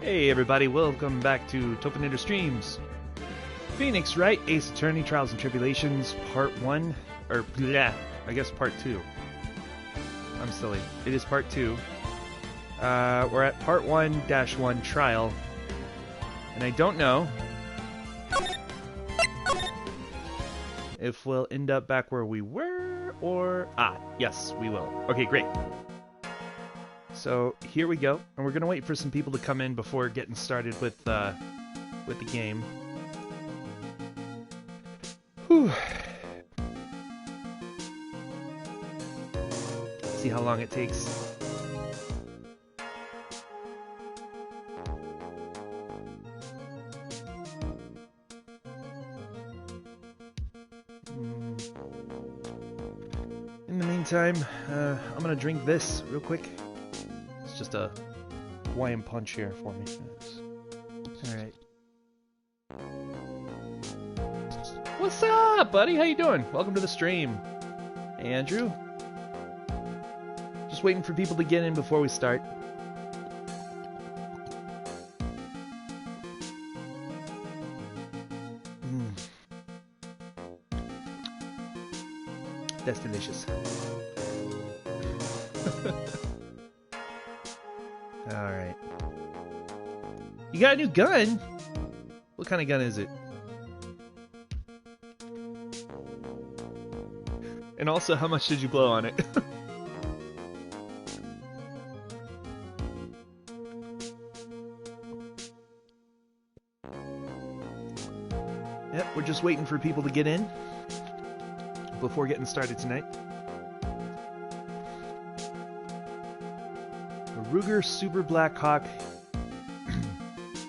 Hey everybody, welcome back to Tophinator Streams. Phoenix, Wright, Ace Attorney, Trials and Tribulations, Part 1, or bleh, I guess Part 2. I'm silly. It is Part 2. We're at Part 1-1 Trial, and I don't know if we'll end up back where we were, or... yes, we will. Okay, great. So here we go, and we're gonna wait for some people to come in before getting started with the game. Whew. See how long it takes. In the meantime, I'm gonna drink this real quick. Just a Hawaiian punch here for me. Alright. What's up, buddy? How you doing? Welcome to the stream. Hey, Andrew. Just waiting for people to get in before we start. That's delicious. Alright. You got a new gun? What kind of gun is it? And also, how much did you blow on it? Yep, we're just waiting for people to get in before getting started tonight. Ruger Super Black Hawk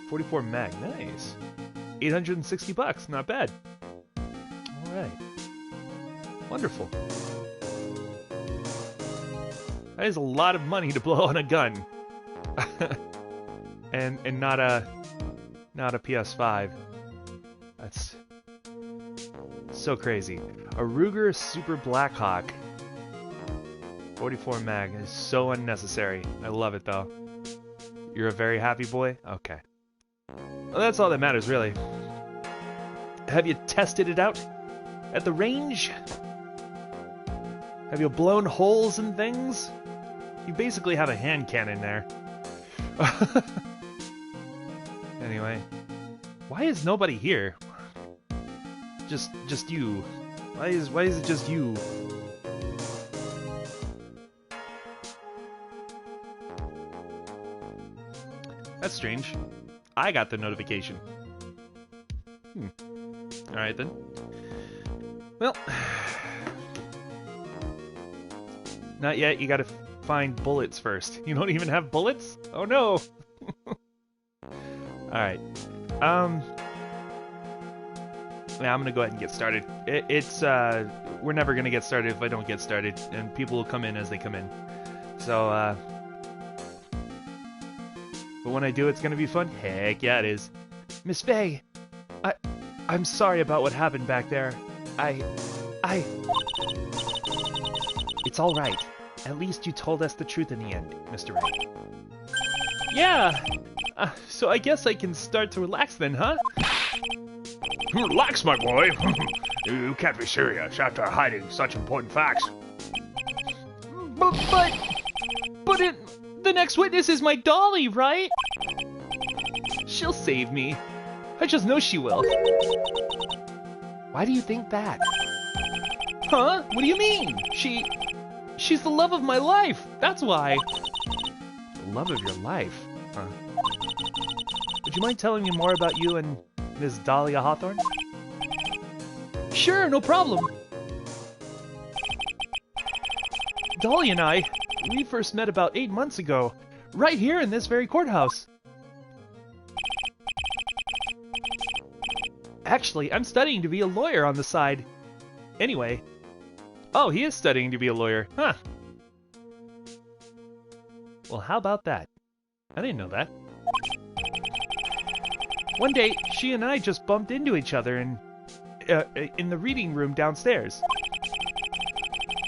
44 mag, nice. 860 bucks, not bad. All right, wonderful. That is a lot of money to blow on a gun, and not a PS5. That's so crazy. A Ruger Super Black Hawk 44 mag is so unnecessary. I love it though. You're a very happy boy? Okay. Well, that's all that matters, really. Have you tested it out? At the range? Have you blown holes in things? You basically have a hand cannon there. Anyway. Why is nobody here? Just you. Why is it just you? That's strange. I got the notification. Alright then. Well. Not yet. You gotta find bullets first. You don't even have bullets? Oh no! Alright. Yeah, I'm gonna go ahead and get started. We're never gonna get started if I don't get started, and people will come in as they come in. So, but when I do, it's gonna be fun. Heck yeah, it is. Miss Faye, I'm sorry about what happened back there. It's all right. At least you told us the truth in the end, Mr. Wright. Yeah. So I guess I can start to relax then, huh? Relax, my boy. You can't be serious after hiding such important facts. But the next witness is my dolly, right? She'll save me. I just know she will. Why do you think that? Huh? What do you mean? She's the love of my life. That's why. The love of your life? Huh? Would you mind telling me more about you and Miss Dahlia Hawthorne? Sure, no problem. Dahlia and I, we first met about 8 months ago, right here in this very courthouse. Actually, I'm studying to be a lawyer on the side. Anyway. Oh, he is studying to be a lawyer. Huh. Well, how about that? I didn't know that. One day, she and I just bumped into each other in the reading room downstairs.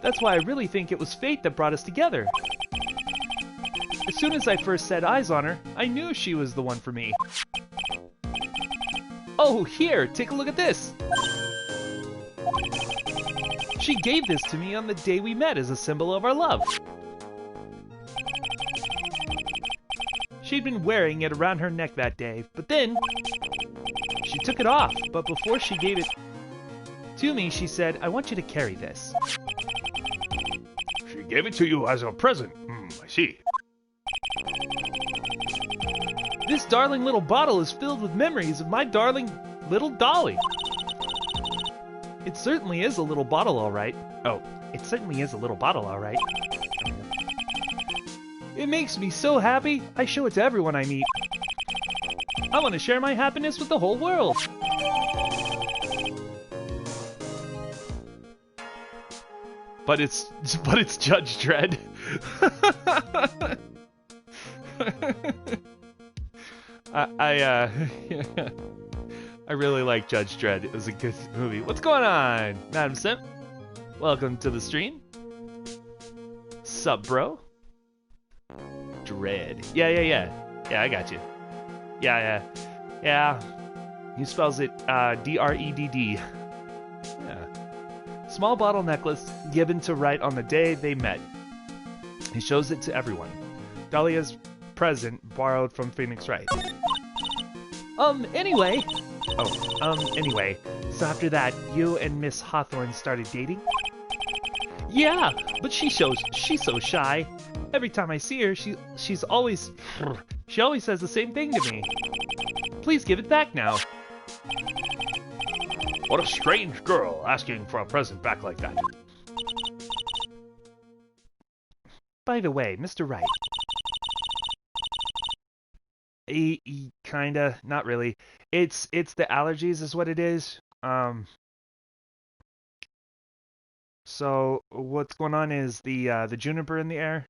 That's why I really think it was fate that brought us together. As soon as I first set eyes on her, I knew she was the one for me. Oh, here, take a look at this. She gave this to me on the day we met as a symbol of our love. She'd been wearing it around her neck that day, but then she took it off. But before she gave it to me, she said, I want you to carry this. She gave it to you as a present. I see. This darling little bottle is filled with memories of my darling little Dolly. It certainly is a little bottle, all right. Oh, it certainly is a little bottle, all right. It makes me so happy, I show it to everyone I meet. I want to share my happiness with the whole world. But it's Judge Dredd. I really like Judge Dredd. It was a good movie. What's going on, Madam Simp? Welcome to the stream. Sup, bro? Dredd. Yeah, I got you. Yeah. He spells it D-R-E-D-D. Yeah. Small bottle necklace given to Wright on the day they met. He shows it to everyone. Dahlia's present borrowed from Phoenix Wright. Anyway. Anyway. So after that, you and Miss Hawthorne started dating? Yeah, but she's so shy. Every time I see her, she always says the same thing to me. Please give it back now. What a strange girl asking for a present back like that. By the way, Mr. Wright. Kinda, not really. It's the allergies is what it is. So what's going on is the juniper in the air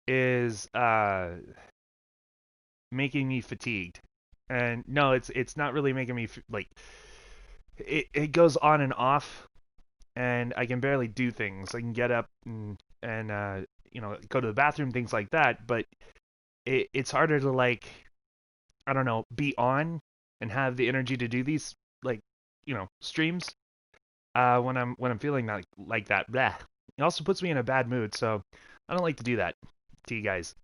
is making me fatigued. And no, it's not really making me like it goes on and off, and I can barely do things. I can get up and go to the bathroom, things like that, but it's harder to, like, I don't know, be on and have the energy to do these, like, streams when I'm feeling like that. Blah. It also puts me in a bad mood, so I don't like to do that to you guys.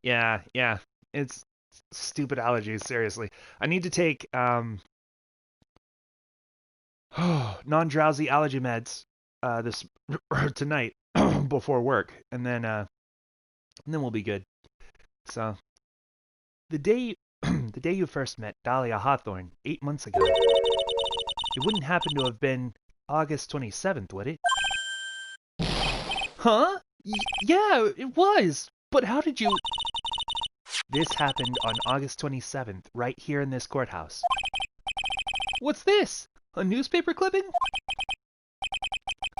Yeah, it's stupid allergies, seriously. I need to take non-drowsy allergy meds this tonight before work, and then we'll be good. So the day you first met Dahlia Hawthorne 8 months ago, it wouldn't happen to have been August 27th, would it? Huh? Yeah, it was. But how did you... This happened on August 27th, right here in this courthouse. What's this? A newspaper clipping?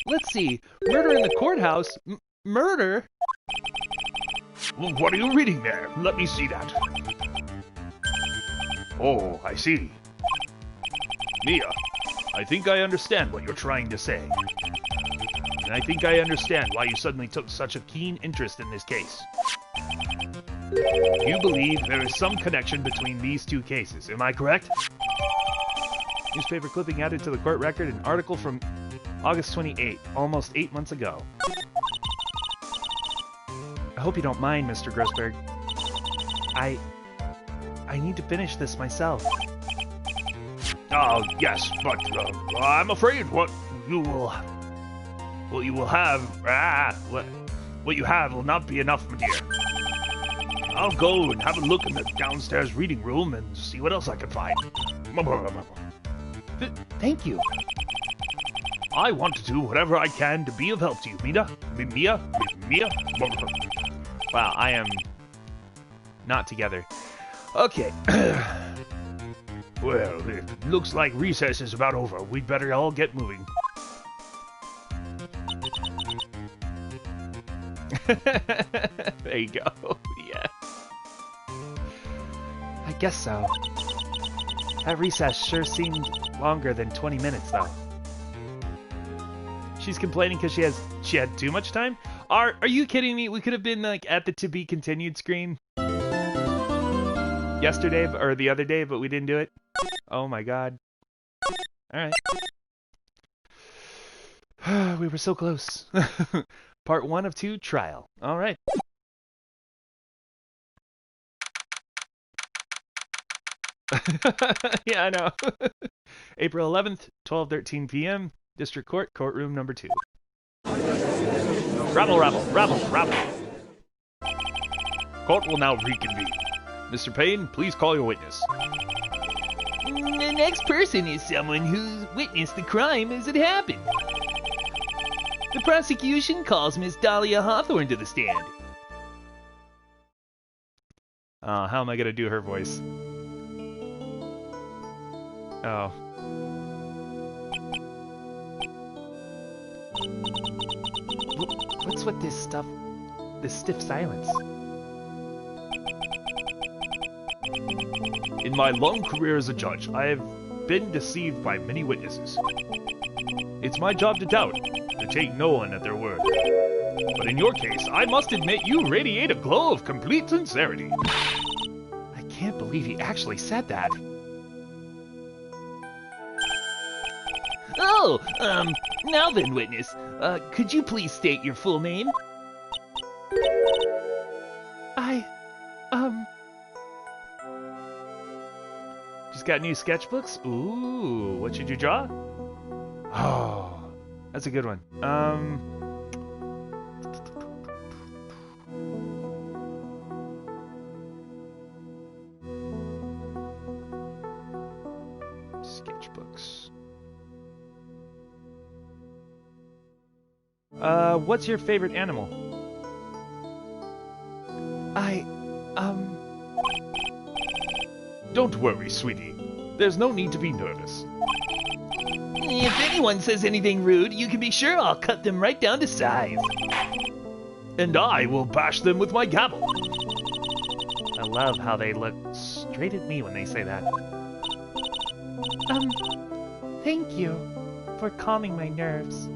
Let's see. Murder in the courthouse? Murder? Well, what are you reading there? Let me see that. Oh, I see. Mia, I think I understand what you're trying to say. And I think I understand why you suddenly took such a keen interest in this case. You believe there is some connection between these two cases, am I correct? Newspaper clipping added to the court record, an article from August 28th, almost 8 months ago. I hope you don't mind, Mr. Grossberg. I need to finish this myself. Oh, yes, but I'm afraid what you have will not be enough, my dear. I'll go and have a look in the downstairs reading room and see what else I can find. Thank you. I want to do whatever I can to be of help to you, Mia. Wow, I am not together. Okay. Well, it looks like recess is about over. We'd better all get moving. There you go. Yeah. I guess so. That recess sure seemed longer than 20 minutes, though. She's complaining because she had too much time? Are you kidding me? We could have been like at the to be continued screen yesterday or the other day, but we didn't do it. Oh my god. All right. We were so close. Part 1 of 2, trial. All right. Yeah, I know. April 11th, 12:13 p.m. District Court, courtroom number 2. Rabble, rabble, rabble, rabble. Court will now reconvene. Mr. Payne, please call your witness. The next person is someone who's witnessed the crime as it happened. The prosecution calls Miss Dahlia Hawthorne to the stand. How am I gonna do her voice? Oh. What's with this stuff? This stiff silence. In my long career as a judge, I have been deceived by many witnesses. It's my job to doubt, to take no one at their word. But in your case, I must admit you radiate a glow of complete sincerity. I can't believe he actually said that. Oh, now then, witness, could you please state your full name? Just got new sketchbooks? Ooh, what should you draw? Oh, that's a good one. Sketchbooks. What's your favorite animal? Don't worry, sweetie. There's no need to be nervous. If anyone says anything rude, you can be sure I'll cut them right down to size. And I will bash them with my gavel. I love how they look straight at me when they say that. Thank you for calming my nerves.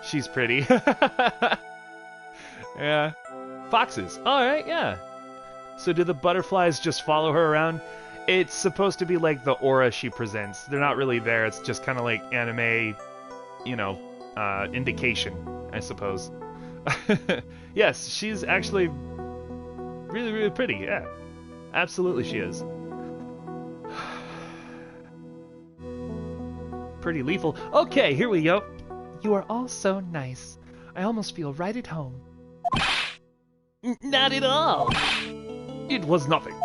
She's pretty. Yeah. Foxes. Alright, yeah. So do the butterflies just follow her around? It's supposed to be like the aura she presents. They're not really there. It's just kind of like anime, you know, indication, I suppose. Yes, she's actually really, really pretty. Yeah. Absolutely she is. Pretty lethal. Okay, here we go. You are all so nice. I almost feel right at home. Not at all. It was nothing.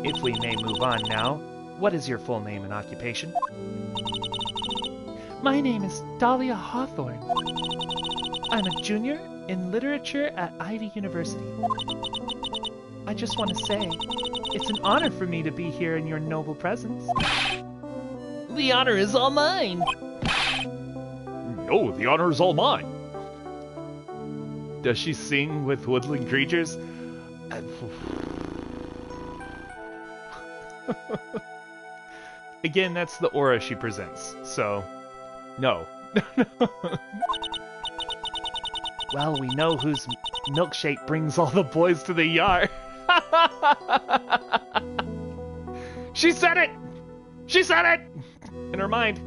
If we may move on now, what is your full name and occupation? My name is Dahlia Hawthorne. I'm a junior in literature at Ivy University. I just want to say, it's an honor for me to be here in your noble presence. The honor is all mine. No, the honor is all mine. Does she sing with woodland creatures? Again, that's the aura she presents, so no. Well, we know whose milkshake brings all the boys to the yard. She said it! She said it! In her mind.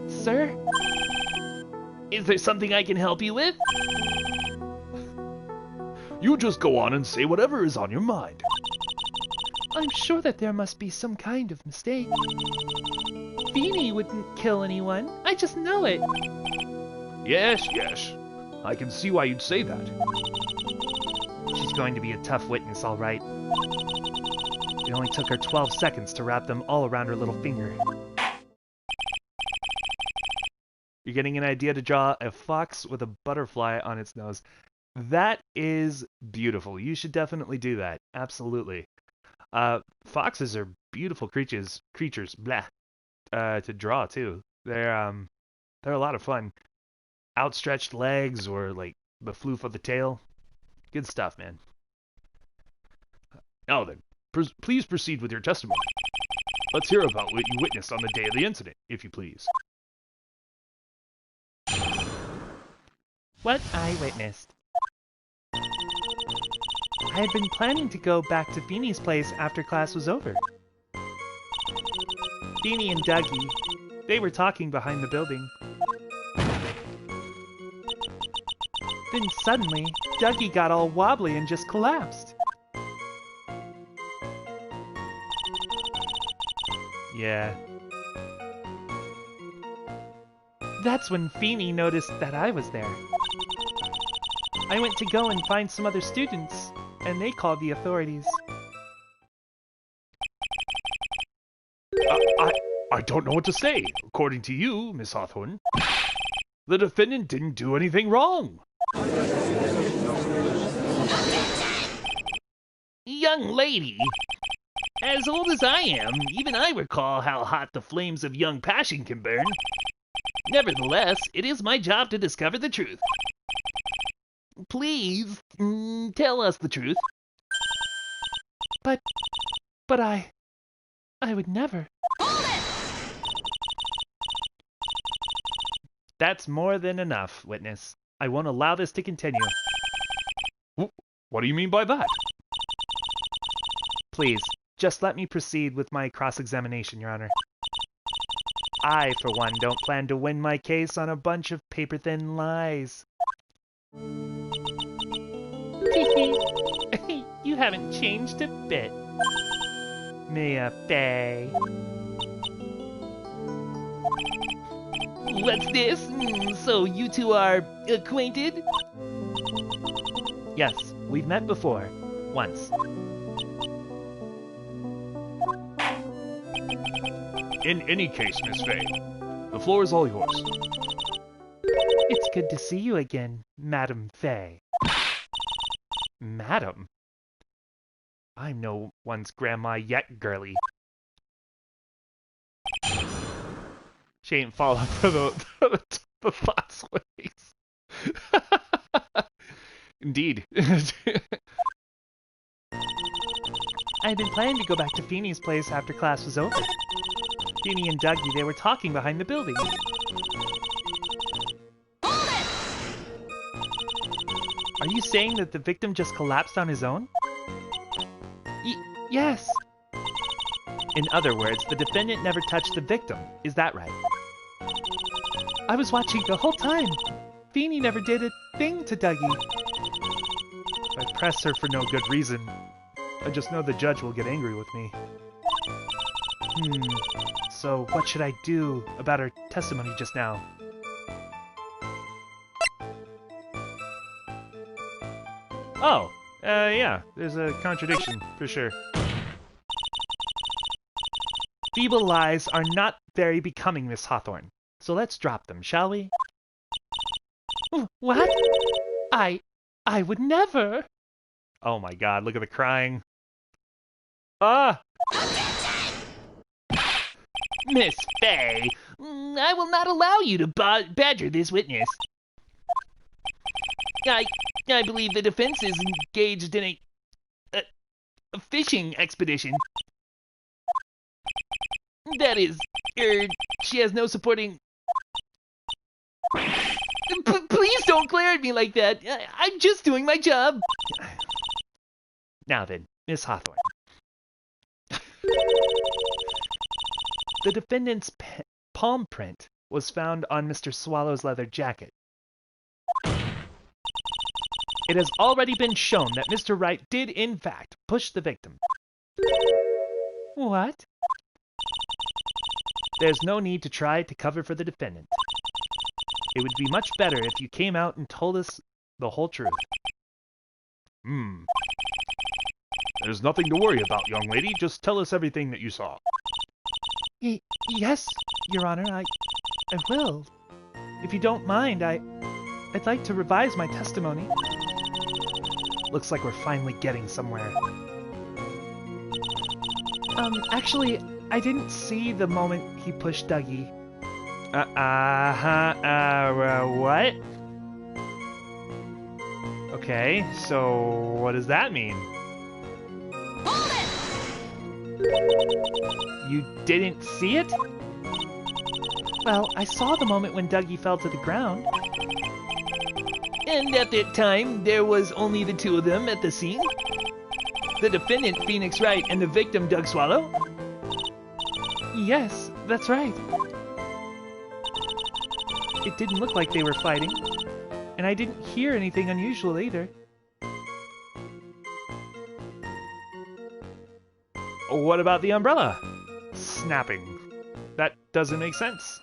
Sir? Is there something I can help you with? You just go on and say whatever is on your mind. I'm sure that there must be some kind of mistake. Feeny wouldn't kill anyone. I just know it. Yes, yes. I can see why you'd say that. She's going to be a tough witness, all right. It only took her 12 seconds to wrap them all around her little finger. You're getting an idea to draw a fox with a butterfly on its nose. That is beautiful. You should definitely do that. Absolutely. Foxes are beautiful creatures, to draw too. They're a lot of fun. Outstretched legs or like the floof of the tail. Good stuff, man. Now then, please proceed with your testimony. Let's hear about what you witnessed on the day of the incident, if you please. What I witnessed. I had been planning to go back to Feeney's place after class was over. Feeny and Dougie, they were talking behind the building. Then suddenly, Dougie got all wobbly and just collapsed. Yeah. That's when Feeny noticed that I was there. I went to go and find some other students, and they called the authorities. I don't know what to say. According to you, Miss Hawthorne, the defendant didn't do anything wrong. Young lady, as old as I am, even I recall how hot the flames of young passion can burn. Nevertheless, it is my job to discover the truth. Please, tell us the truth. But I would never. That's more than enough, witness. I won't allow this to continue. What do you mean by that? Please, just let me proceed with my cross-examination, Your Honor. I, for one, don't plan to win my case on a bunch of paper-thin lies. You haven't changed a bit. Mia Fey. What's this? So you two are acquainted? Yes, we've met before. Once. In any case, Miss Fay, the floor is all yours. It's good to see you again, Madam Fay. Madam? I'm no one's grandma yet, girlie. She ain't falling for the thoughts ways. Indeed. I had been planning to go back to Feeney's place after class was over. Feeny and Dougie, they were talking behind the building. Are you saying that the victim just collapsed on his own? Yes. In other words, the defendant never touched the victim. Is that right? I was watching the whole time. Feeny never did a thing to Dougie. I press her for no good reason. I just know the judge will get angry with me. So what should I do about her testimony just now? Oh, yeah, there's a contradiction, for sure. Feeble lies are not very becoming, Miss Hawthorne. So let's drop them, shall we? What? I would never. Oh my god, look at the crying. Ah! Miss Fay, I will not allow you to badger this witness. I believe the defense is engaged in a fishing expedition. That is, she has no supporting... Please don't glare at me like that. I'm just doing my job. Now then, Miss Hawthorne. The defendant's palm print was found on Mr. Swallow's leather jacket. It has already been shown that Mr. Wright did, in fact, push the victim. What? There's no need to try to cover for the defendant. It would be much better if you came out and told us the whole truth. There's nothing to worry about, young lady. Just tell us everything that you saw. Yes, Your Honor, I will. If you don't mind, I'd like to revise my testimony. Looks like we're finally getting somewhere. Actually, I didn't see the moment he pushed Dougie. What? Okay, so what does that mean? You didn't see it? Well, I saw the moment when Dougie fell to the ground. And at that time, there was only the two of them at the scene? The defendant, Phoenix Wright, and the victim, Doug Swallow? Yes, that's right. It didn't look like they were fighting, and I didn't hear anything unusual either. What about the umbrella? Snapping. That doesn't make sense.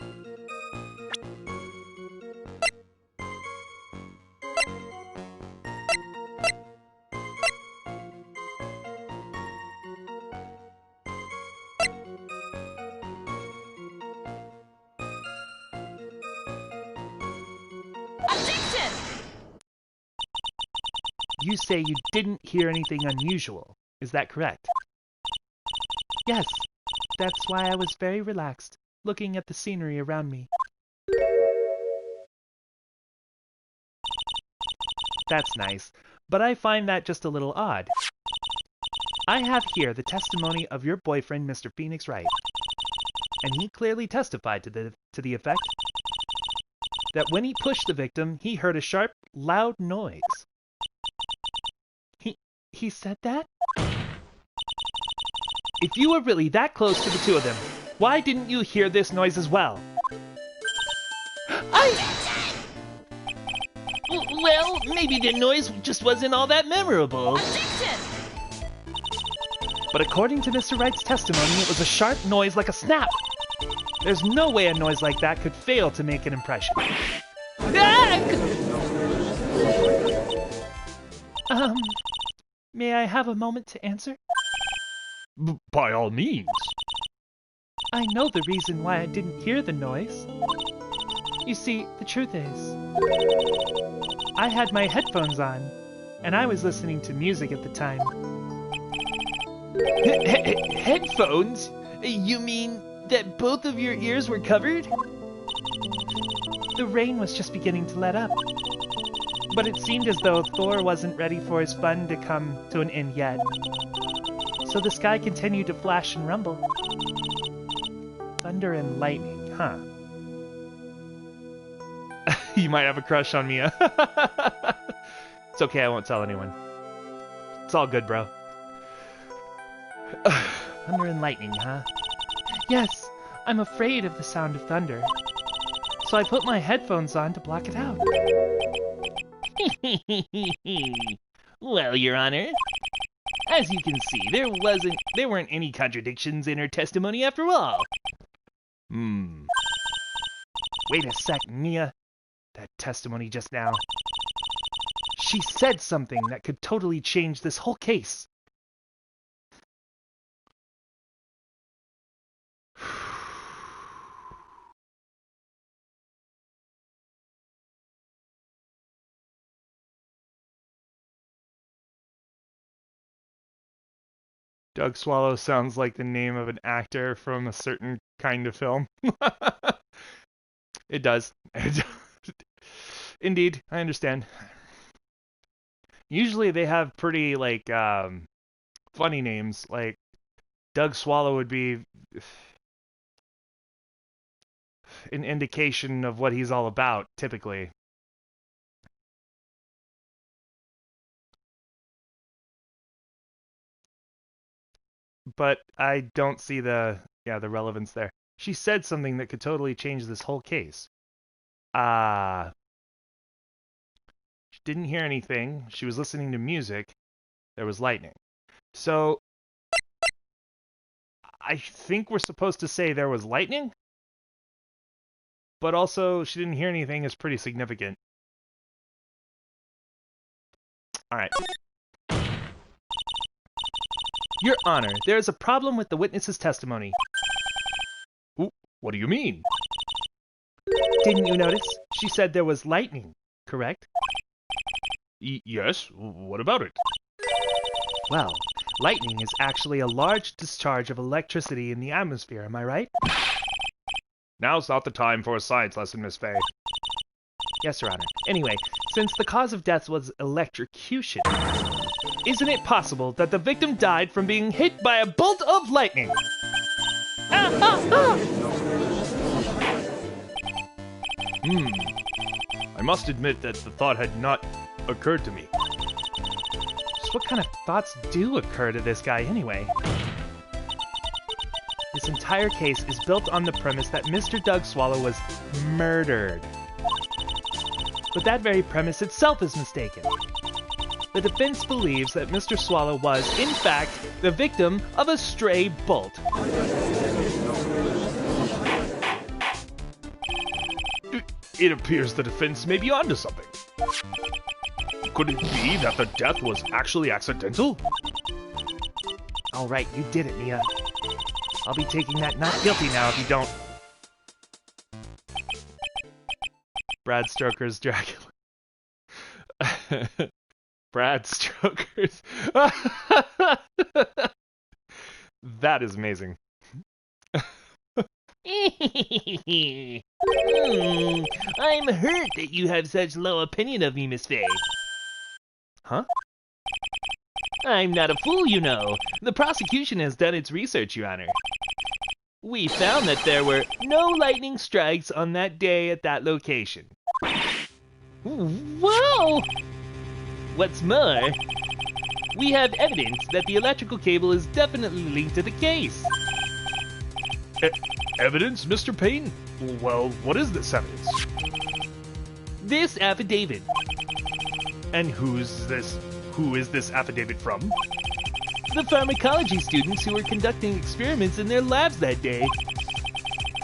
You say you didn't hear anything unusual. Is that correct? Yes. That's why I was very relaxed, looking at the scenery around me. That's nice, but I find that just a little odd. I have here the testimony of your boyfriend, Mr. Phoenix Wright, and he clearly testified to the effect that when he pushed the victim, he heard a sharp, loud noise. He said that? If you were really that close to the two of them, why didn't you hear this noise as well? Well, maybe the noise just wasn't all that memorable. But according to Mr. Wright's testimony, it was a sharp noise like a snap. There's no way a noise like that could fail to make an impression. May I have a moment to answer? By all means. I know the reason why I didn't hear the noise. You see, the truth is, I had my headphones on, and I was listening to music at the time. Headphones? You mean that both of your ears were covered? The rain was just beginning to let up, but it seemed as though Thor wasn't ready for his fun to come to an end yet. So the sky continued to flash and rumble. Thunder and lightning, huh? You might have a crush on Mia. It's okay, I won't tell anyone. It's all good, bro. Thunder and lightning, huh? Yes, I'm afraid of the sound of thunder. So I put my headphones on to block it out. Well, Your Honor, as you can see, there weren't any contradictions in her testimony after all. Wait a sec, Mia. That testimony just now. She said something that could totally change this whole case. Doug Swallow sounds like the name of an actor from a certain kind of film. It does. Indeed, I understand. Usually they have pretty, like, funny names. Like, Doug Swallow would be an indication of what he's all about, typically. But I don't see the relevance there. She said something that could totally change this whole case. She didn't hear anything. She was listening to music. There was lightning. So I think we're supposed to say there was lightning. But also, she didn't hear anything is pretty significant. All right. Your Honor, there is a problem with the witness's testimony. Ooh, what do you mean? Didn't you notice? She said there was lightning, correct? Yes, what about it? Well, lightning is actually a large discharge of electricity in the atmosphere, am I right? Now's not the time for a science lesson, Miss Faye. Yes, Your Honor. Anyway, since the cause of death was electrocution, Isn't it possible that the victim died from being hit by a bolt of lightning? Ah, ah, ah! I must admit that the thought had not occurred to me. Just what kind of thoughts do occur to this guy anyway? This entire case is built on the premise that Mr. Doug Swallow was murdered. But that very premise itself is mistaken. The defense believes that Mr. Swallow was, in fact, the victim of a stray bolt. It appears the defense may be onto something. Could it be that the death was actually accidental? Alright, you did it, Mia. I'll be taking that not guilty now if you don't. Brad Stoker's Dracula. Brad Stoker's. That is amazing. I'm hurt that you have such low opinion of me, Miss Fay. Huh? I'm not a fool, you know. The prosecution has done its research, Your Honor. We found that there were no lightning strikes on that day at that location. Whoa! What's more, we have evidence that the electrical cable is definitely linked to the case. Evidence, Mr. Payne? Well, what is this evidence? This affidavit. And who is this affidavit from? The pharmacology students who were conducting experiments in their labs that day.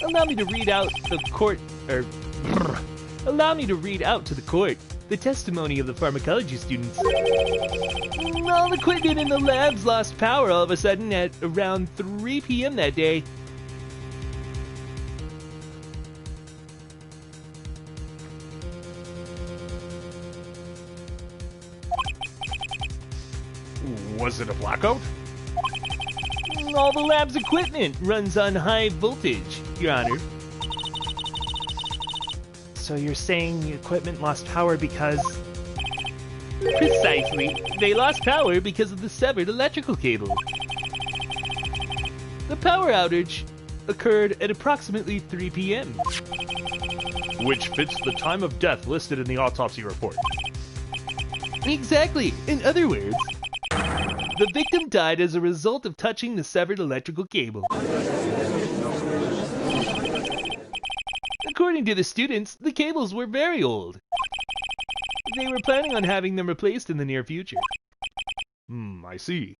Allow me to read out to the court the testimony of the pharmacology students. All the equipment in the labs lost power all of a sudden at around 3 p.m. that day. Was it a blackout? All the lab's equipment runs on high voltage, Your Honor. So you're saying the equipment lost power because... Precisely. They lost power because of the severed electrical cable. The power outage occurred at approximately 3 p.m. Which fits the time of death listed in the autopsy report. Exactly. In other words, the victim died as a result of touching the severed electrical cable. According to the students, the cables were very old. They were planning on having them replaced in the near future. I see.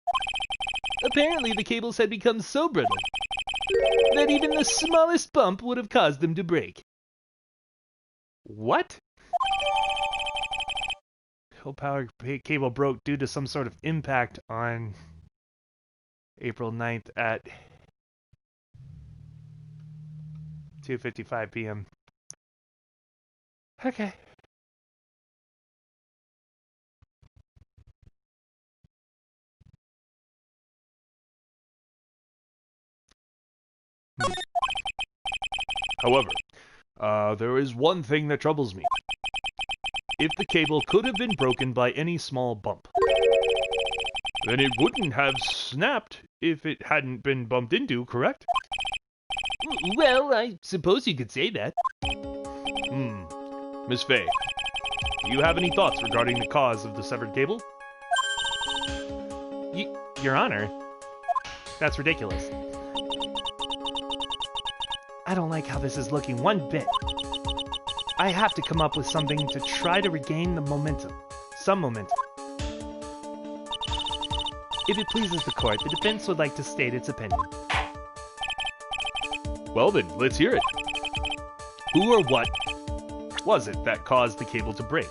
Apparently, the cables had become so brittle that even the smallest bump would have caused them to break. What? Whole power cable broke due to some sort of impact on April 9th at 2:55 p.m. Okay. However, there is one thing that troubles me. If the cable could have been broken by any small bump, then it wouldn't have snapped if it hadn't been bumped into, correct? Well, I suppose you could say that. Miss Fay, do you have any thoughts regarding the cause of the severed cable? Your Honor, that's ridiculous. I don't like how this is looking one bit. I have to come up with something to try to regain the momentum. Some momentum. If it pleases the court, the defense would like to state its opinion. Well then, let's hear it. Who or what was it that caused the cable to break?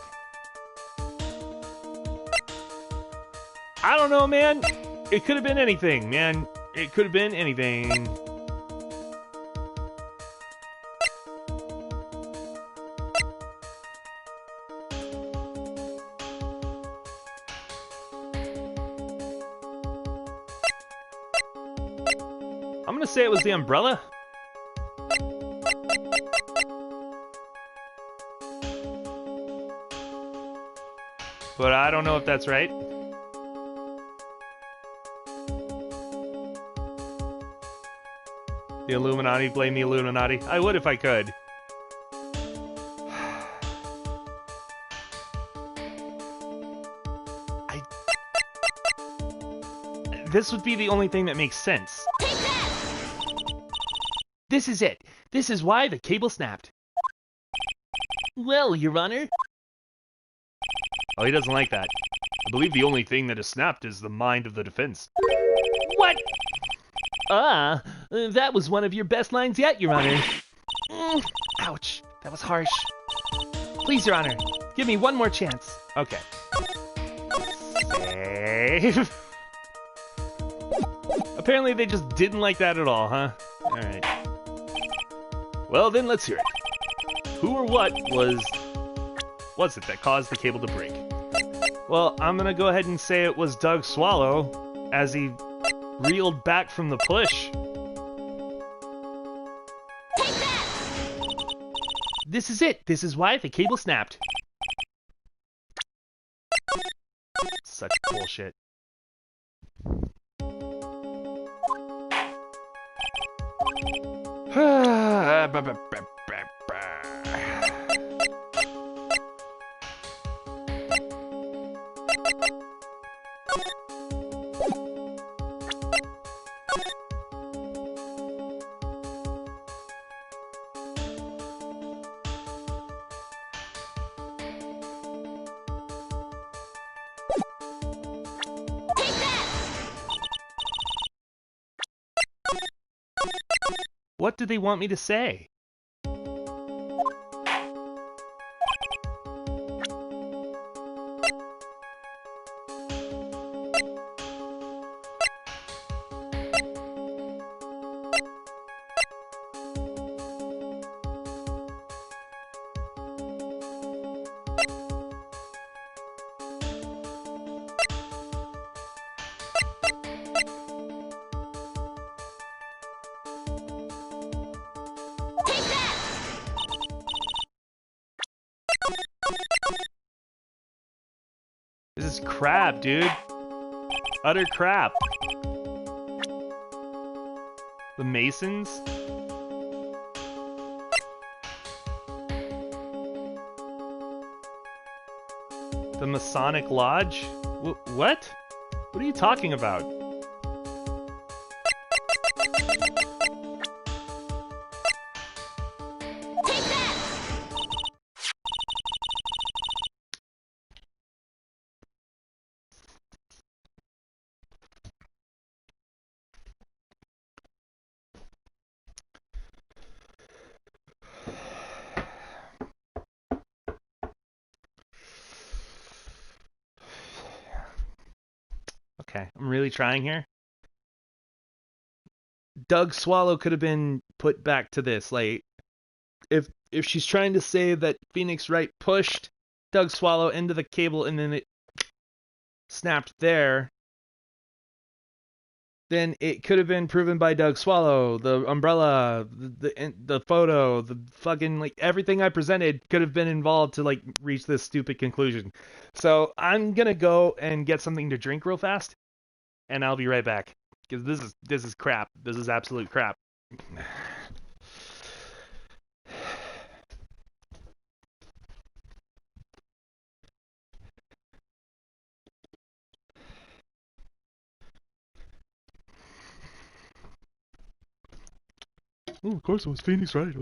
I don't know, man. It could have been anything, man. It could have been anything. I'm gonna say it was the umbrella. But I don't know if that's right. The Illuminati, blame the Illuminati. I would if I could. This would be the only thing that makes sense. This is it. This is why the cable snapped. Well, Your Honor. Oh, he doesn't like that. I believe the only thing that has snapped is the mind of the defense. What? That was one of your best lines yet, Your Honor. Ouch, that was harsh. Please, Your Honor, give me one more chance. Okay. Save. Apparently they just didn't like that at all, huh? Alright. Well, then let's hear it. Who or what was it that caused the cable to break? Well, I'm gonna go ahead and say it was Doug Swallow, as he reeled back from the push. This is it. This is why the cable snapped. Such bullshit. What do they want me to say? This is crap, dude. Utter crap. The Masons? The Masonic Lodge? What? What are you talking about? Okay, I'm really trying here. Doug Swallow could have been put back to this. Like, if she's trying to say that Phoenix Wright pushed Doug Swallow into the cable and then it snapped there, then it could have been proven by Doug Swallow. The umbrella, the photo, the fucking, like, everything I presented could have been involved to, like, reach this stupid conclusion. So I'm gonna go and get something to drink real fast, and I'll be right back, because this is crap. This is absolute crap. Oh, of course it was Phoenix Wright.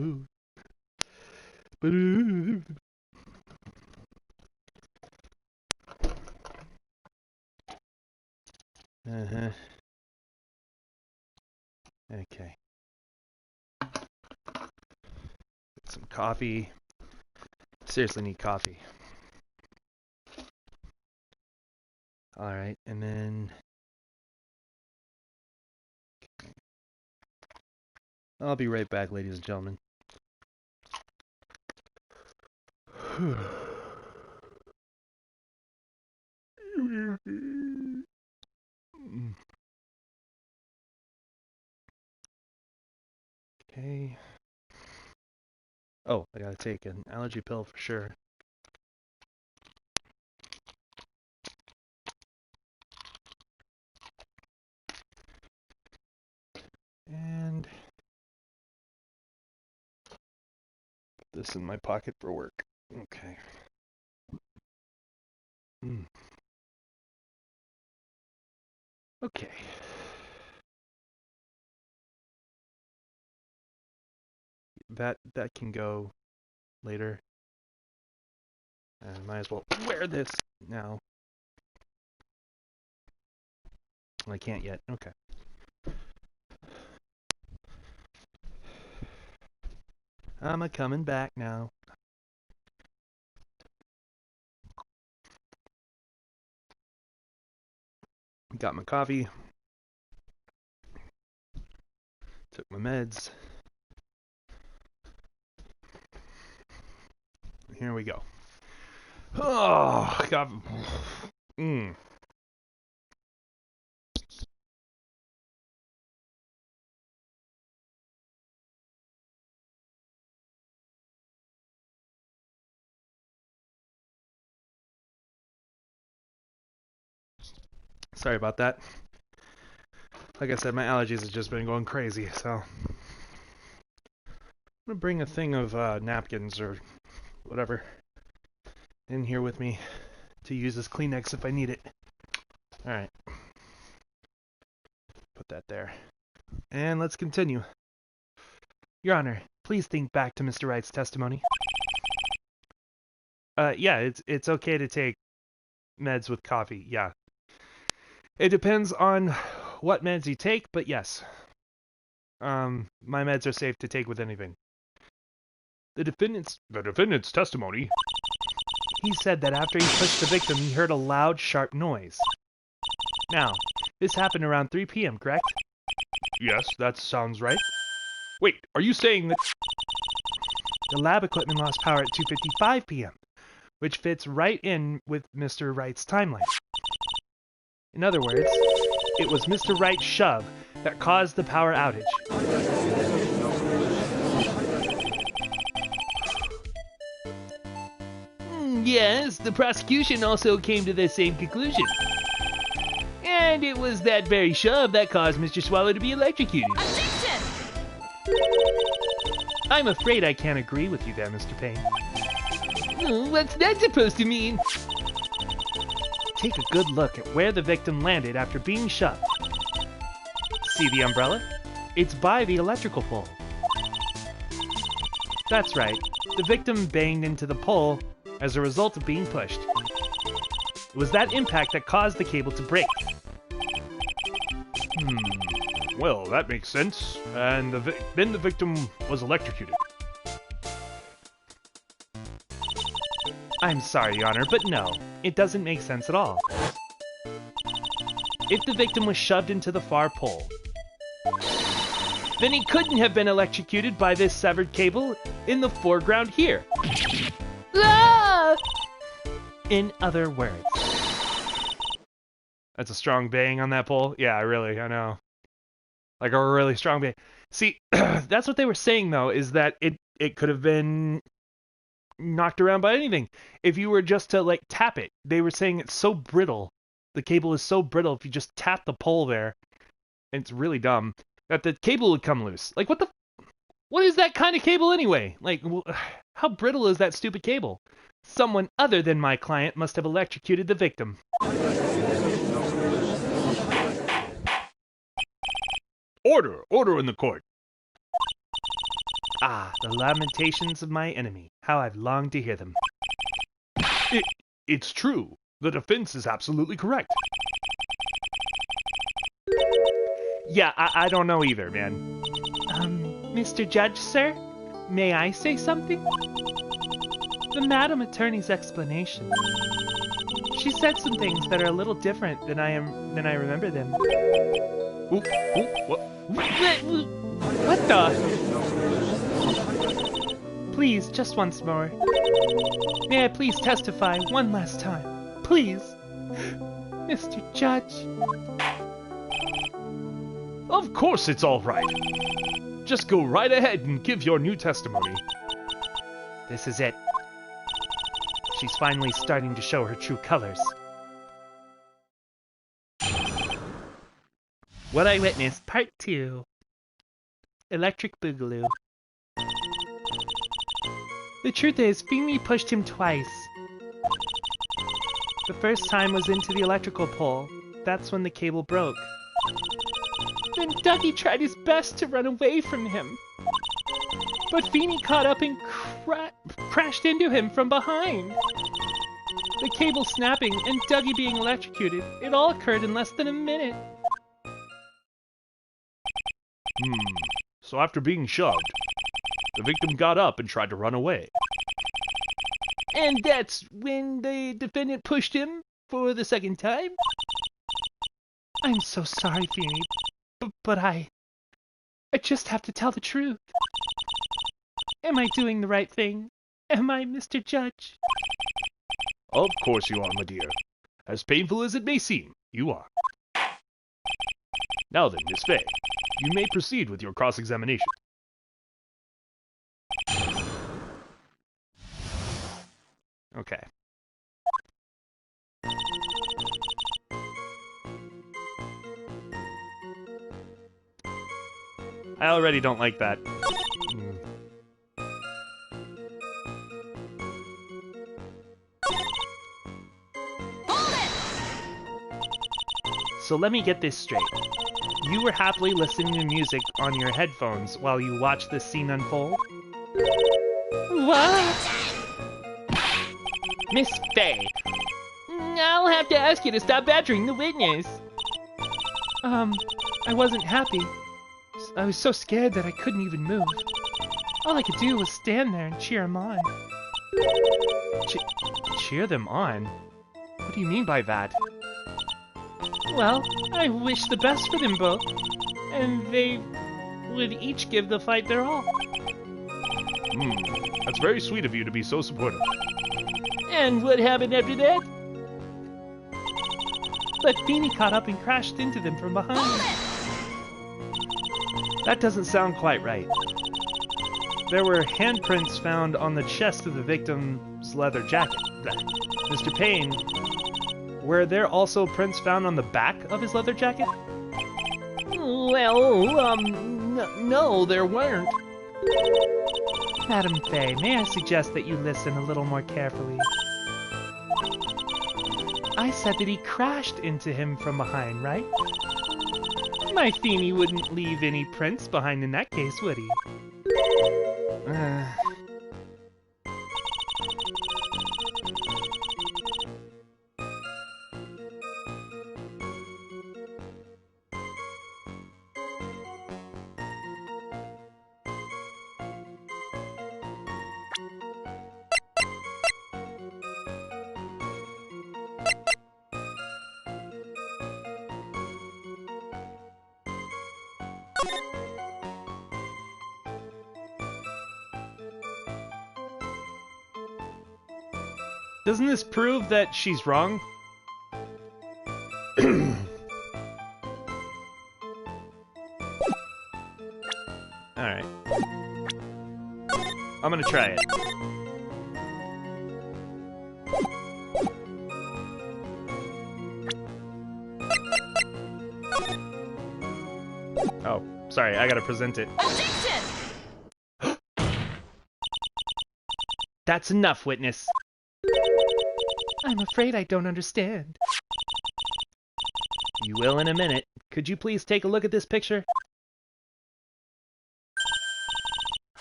But okay. Get some coffee. Seriously need coffee. Alright, and then I'll be right back, ladies and gentlemen. Okay. Oh, I gotta take an allergy pill for sure. And this in my pocket for work. Okay. Okay. That can go later. I might as well wear this now. I can't yet. Okay. I'm a-coming back now. Got my coffee. Took my meds. Here we go. Oh, God. Sorry about that. Like I said, my allergies have just been going crazy, so I'm gonna bring a thing of napkins or whatever in here with me to use as Kleenex if I need it. Alright. Put that there. And let's continue. Your Honor, please think back to Mr. Wright's testimony. Yeah, it's okay to take meds with coffee, yeah. It depends on what meds you take, but yes. My meds are safe to take with anything. The defendant's testimony. He said that after he pushed the victim, he heard a loud, sharp noise. Now, this happened around 3 p.m., correct? Yes, that sounds right. Wait, are you saying that... The lab equipment lost power at 2:55 p.m., which fits right in with Mr. Wright's timeline. In other words, it was Mr. Wright's shove that caused the power outage. Yes, the prosecution also came to the same conclusion. And it was that very shove that caused Mr. Swallow to be electrocuted. Objection! I'm afraid I can't agree with you there, Mr. Payne. What's that supposed to mean? Take a good look at where the victim landed after being shoved. See the umbrella? It's by the electrical pole. That's right. The victim banged into the pole as a result of being pushed. It was that impact that caused the cable to break. Well, that makes sense. And then the victim was electrocuted. I'm sorry, Your Honor, but no. It doesn't make sense at all. If the victim was shoved into the far pole, then he couldn't have been electrocuted by this severed cable in the foreground here. Ah! In other words. That's a strong bang on that pole? Yeah, I know. Like a really strong bang. See, that's what they were saying, though, is that it could have been knocked around by anything. If you were just to, like, tap it, they were saying it's so brittle. The cable is so brittle, if you just tap the pole there, and it's really dumb, that the cable would come loose. Like, what is that kind of cable anyway? Like, how brittle is that stupid cable? Someone other than my client must have electrocuted the victim. Order in the court. Ah, the lamentations of my enemy. How I've longed to hear them. It's true. The defense is absolutely correct. Yeah, I don't know either, man. Mr. Judge, sir? May I say something? The Madam Attorney's explanation. She said some things that are a little different than I remember them. What the? Please, just once more. May I please testify one last time? Please. Mr. Judge. Of course it's all right. Just go right ahead and give your new testimony. This is it. She's finally starting to show her true colors. What I Witnessed, Part 2. Electric Boogaloo. The truth is, Feeny pushed him twice. The first time was into the electrical pole. That's when the cable broke. Then Dougie tried his best to run away from him. But Feeny caught up and crashed into him from behind. The cable snapping and Dougie being electrocuted, it all occurred in less than a minute. So after being shoved, the victim got up and tried to run away. And that's when the defendant pushed him for the second time? I'm so sorry, Feeny, but I just have to tell the truth. Am I doing the right thing? Am I, Mr. Judge? Of course you are, my dear. As painful as it may seem, you are. Now then, Miss Fay, you may proceed with your cross-examination. Okay. I already don't like that. So let me get this straight. You were happily listening to music on your headphones while you watched this scene unfold? What? Miss Fay, I'll have to ask you to stop badgering the witness. I wasn't happy. I was so scared that I couldn't even move. All I could do was stand there and cheer him on. Cheer them on? What do you mean by that? Well, I wish the best for them both, and they would each give the fight their all. That's very sweet of you to be so supportive. And what happened after that? But Feeny caught up and crashed into them from behind. That doesn't sound quite right. There were handprints found on the chest of the victim's leather jacket. Mr. Payne, were there also prints found on the back of his leather jacket? Well, no, there weren't. Madam Fay, may I suggest that you listen a little more carefully? I said that he crashed into him from behind, right? My Feeny wouldn't leave any prints behind in that case, would he? Doesn't this prove that she's wrong? Alright. I'm gonna try it. Oh, sorry, I gotta present it. That's enough, witness. I'm afraid I don't understand. You will in a minute. Could you please take a look at this picture?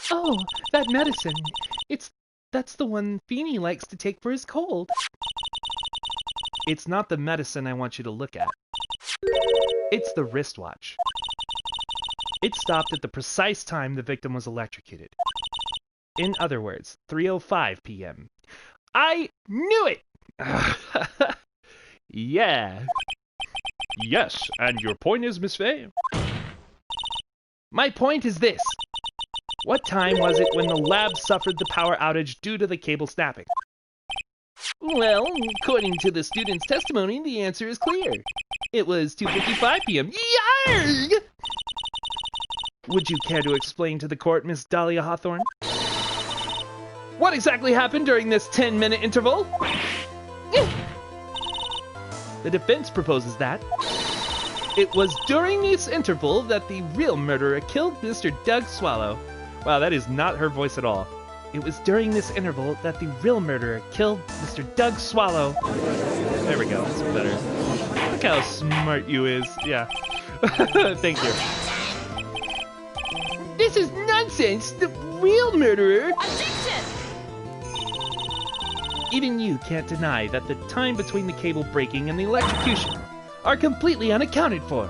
Oh, that medicine. That's the one Feeny likes to take for his cold. It's not the medicine I want you to look at. It's the wristwatch. It stopped at the precise time the victim was electrocuted. In other words, 3:05 p.m. I knew it! Yeah. Yes, and your point is, Miss Fay? My point is this. What time was it when the lab suffered the power outage due to the cable snapping? Well, according to the student's testimony, the answer is clear. It was 2:55 p.m. Yarg! Would you care to explain to the court, Miss Dahlia Hawthorne? What exactly happened during this 10-minute interval? The defense proposes that it was during this interval that the real murderer killed Mr. Doug Swallow. Wow, that is not her voice at all. It was during this interval that the real murderer killed Mr. Doug Swallow. There we go, that's better. Look how smart you is. Yeah. Thank you. This is nonsense! The real murderer... Objection! Even you can't deny that the time between the cable breaking and the electrocution are completely unaccounted for.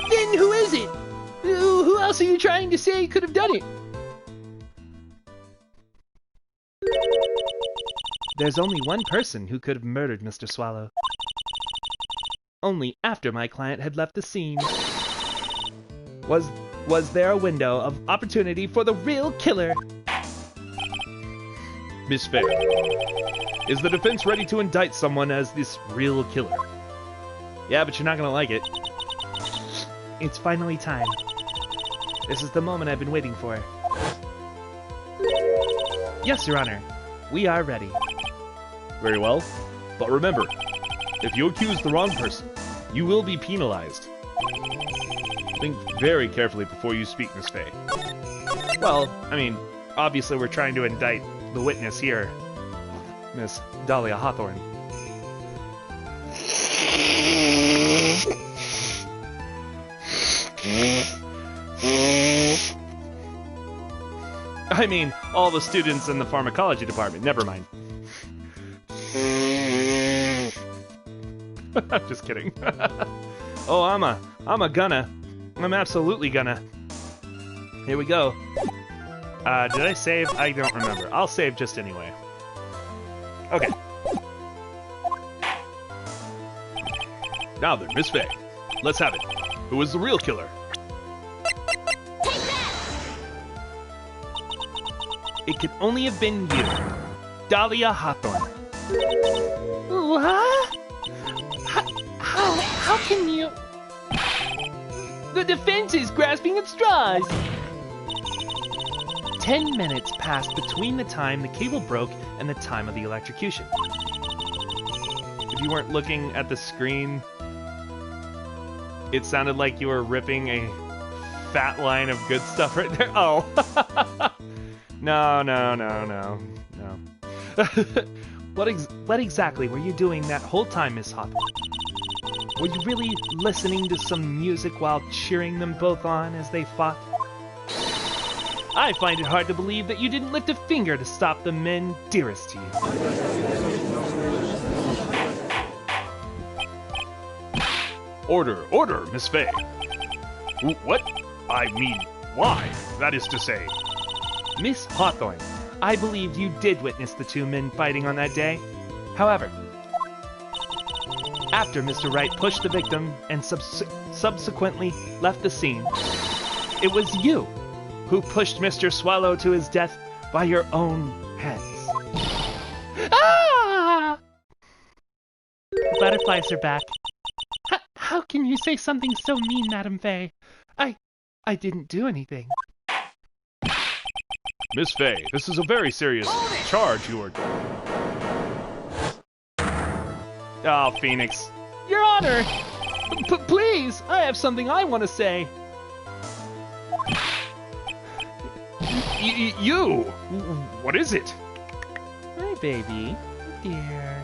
Then who is it? Who else are you trying to say could have done it? There's only one person who could have murdered Mr. Swallow. Only after my client had left the scene. Was there a window of opportunity for the real killer? Miss Faye, is the defense ready to indict someone as this real killer? Yeah, but you're not gonna like it. It's finally time. This is the moment I've been waiting for. Yes, Your Honor. We are ready. Very well. But remember, if you accuse the wrong person, you will be penalized. Think very carefully before you speak, Miss Faye. Well, I mean, obviously we're trying to indict the witness here, Miss Dahlia Hawthorne. I mean, all the students in the pharmacology department. Never mind. I'm just kidding. Oh, I'm absolutely gonna. Here we go. Did I save? I don't remember. I'll save just anyway. Okay. Now then, Miss Faye, let's have it. Who was the real killer? Take that! It could only have been you, Dahlia Hawthorne. What? How can you... The defense is grasping at straws! 10 minutes passed between the time the cable broke and the time of the electrocution. If you weren't looking at the screen, it sounded like you were ripping a fat line of good stuff right there. Oh. No. What exactly were you doing that whole time, Miss Hawthorne? Were you really listening to some music while cheering them both on as they fought? I find it hard to believe that you didn't lift a finger to stop the men dearest to you. Order, Miss Faye. What? I mean, why? That is to say... Miss Hawthorne, I believe you did witness the two men fighting on that day. However, after Mr. Wright pushed the victim and subsequently left the scene, it was you who pushed Mr. Swallow to his death by your own hands. Ah! The butterflies are back. How can you say something so mean, Madame Faye? I didn't do anything. Miss Faye, this is a very serious charge you are... Oh, Phoenix. Your Honor! Please, I have something I want to say. You! What is it? Hi, baby. Dear.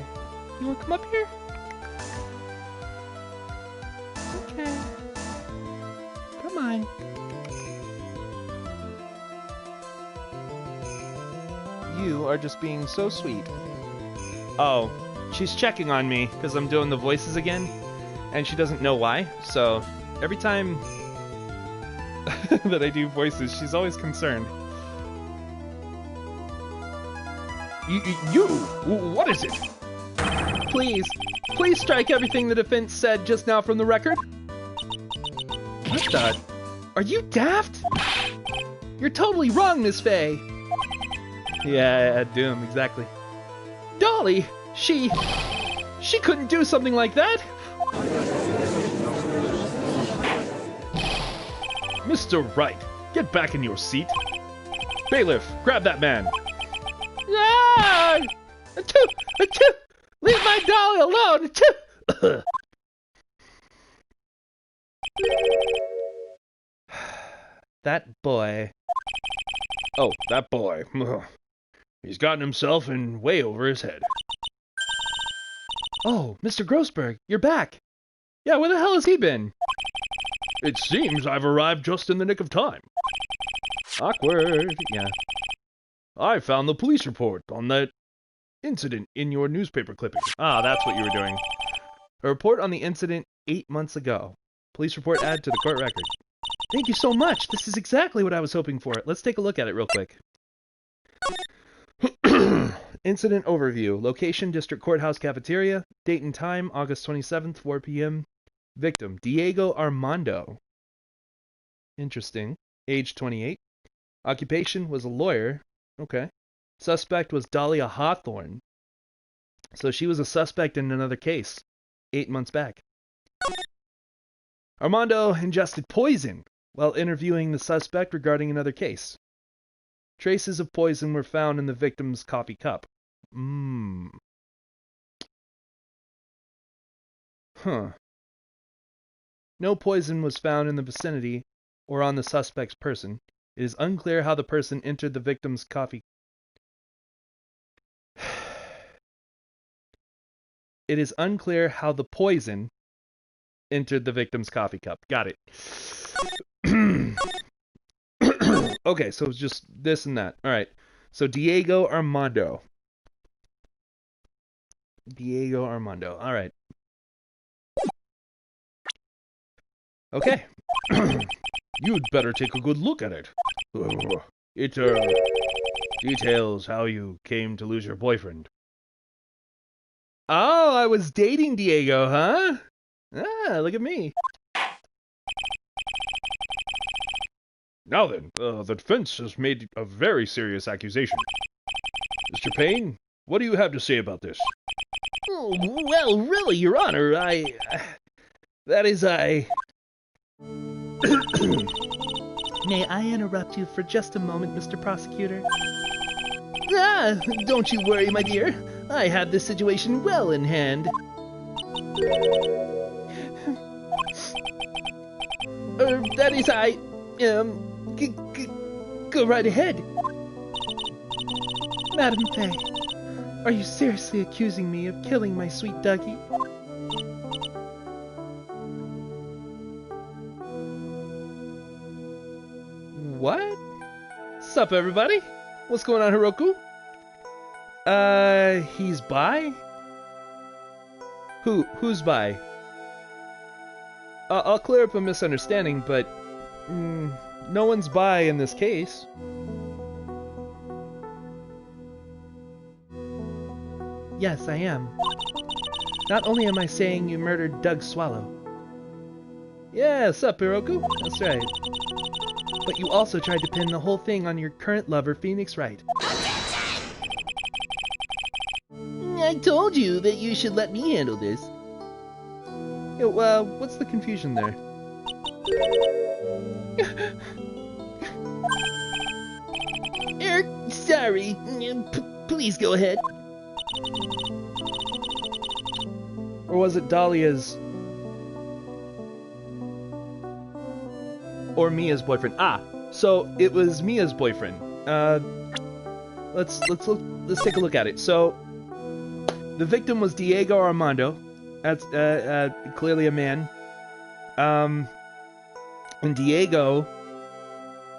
You want to come up here? Okay. Come on. You are just being so sweet. Oh, she's checking on me because I'm doing the voices again, and she doesn't know why, so every time that I do voices, she's always concerned. You! What is it? Please strike everything the defense said just now from the record. What the? Are you daft? You're totally wrong, Miss Faye. Yeah, Doom, exactly. Dolly, she couldn't do something like that. Mr. Wright, get back in your seat. Bailiff, grab that man. Ah! Leave my dolly alone. That boy. Oh, that boy. He's gotten himself in way over his head. Oh, Mr. Grossberg, you're back. Yeah, where the hell has he been? It seems I've arrived just in the nick of time. Awkward. Yeah. I found the police report on that incident in your newspaper clipping. Ah, that's what you were doing. A report on the incident 8 months ago. Police report added to the court record. Thank you so much. This is exactly what I was hoping for. Let's take a look at it real quick. Incident overview. Location, District Courthouse Cafeteria. Date and time, August 27th, 4 p.m. Victim, Diego Armando. Interesting. Age 28. Occupation was a lawyer. Okay. Suspect was Dahlia Hawthorne. So she was a suspect in another case 8 months back. Armando ingested poison while interviewing the suspect regarding another case. Traces of poison were found in the victim's coffee cup. Huh. No poison was found in the vicinity or on the suspect's person. It is unclear how the person entered the victim's coffee. It is unclear how the poison entered the victim's coffee cup. Got it. Okay, so it's just this and that. All right. So Diego Armando. Diego Armando. All right. Okay. You'd better take a good look at it. It details how you came to lose your boyfriend. Oh, I was dating Diego, huh? Ah, look at me. Now then, the defense has made a very serious accusation. Mr. Payne, what do you have to say about this? Oh, well, really, Your Honor, May I interrupt you for just a moment, Mr. Prosecutor? Ah, don't you worry, my dear. I have this situation well in hand. That is, go right ahead. Madam Faye, are you seriously accusing me of killing my sweet Dougie? What? Sup, everybody? What's going on, Hiroku? He's bi? Who's bi? I'll clear up a misunderstanding, but no one's bi in this case. Yes, I am. Not only am I saying you murdered Doug Swallow. Yeah, sup, Hiroku? That's right. But you also tried to pin the whole thing on your current lover, Phoenix Wright. I told you that you should let me handle this. Yeah, what's the confusion there? Eric, sorry. Please go ahead. Or was it Dahlia's... or Mia's boyfriend? Ah, so it was Mia's boyfriend. Let's take a look at it. So the victim was Diego Armando. That's clearly a man. And Diego,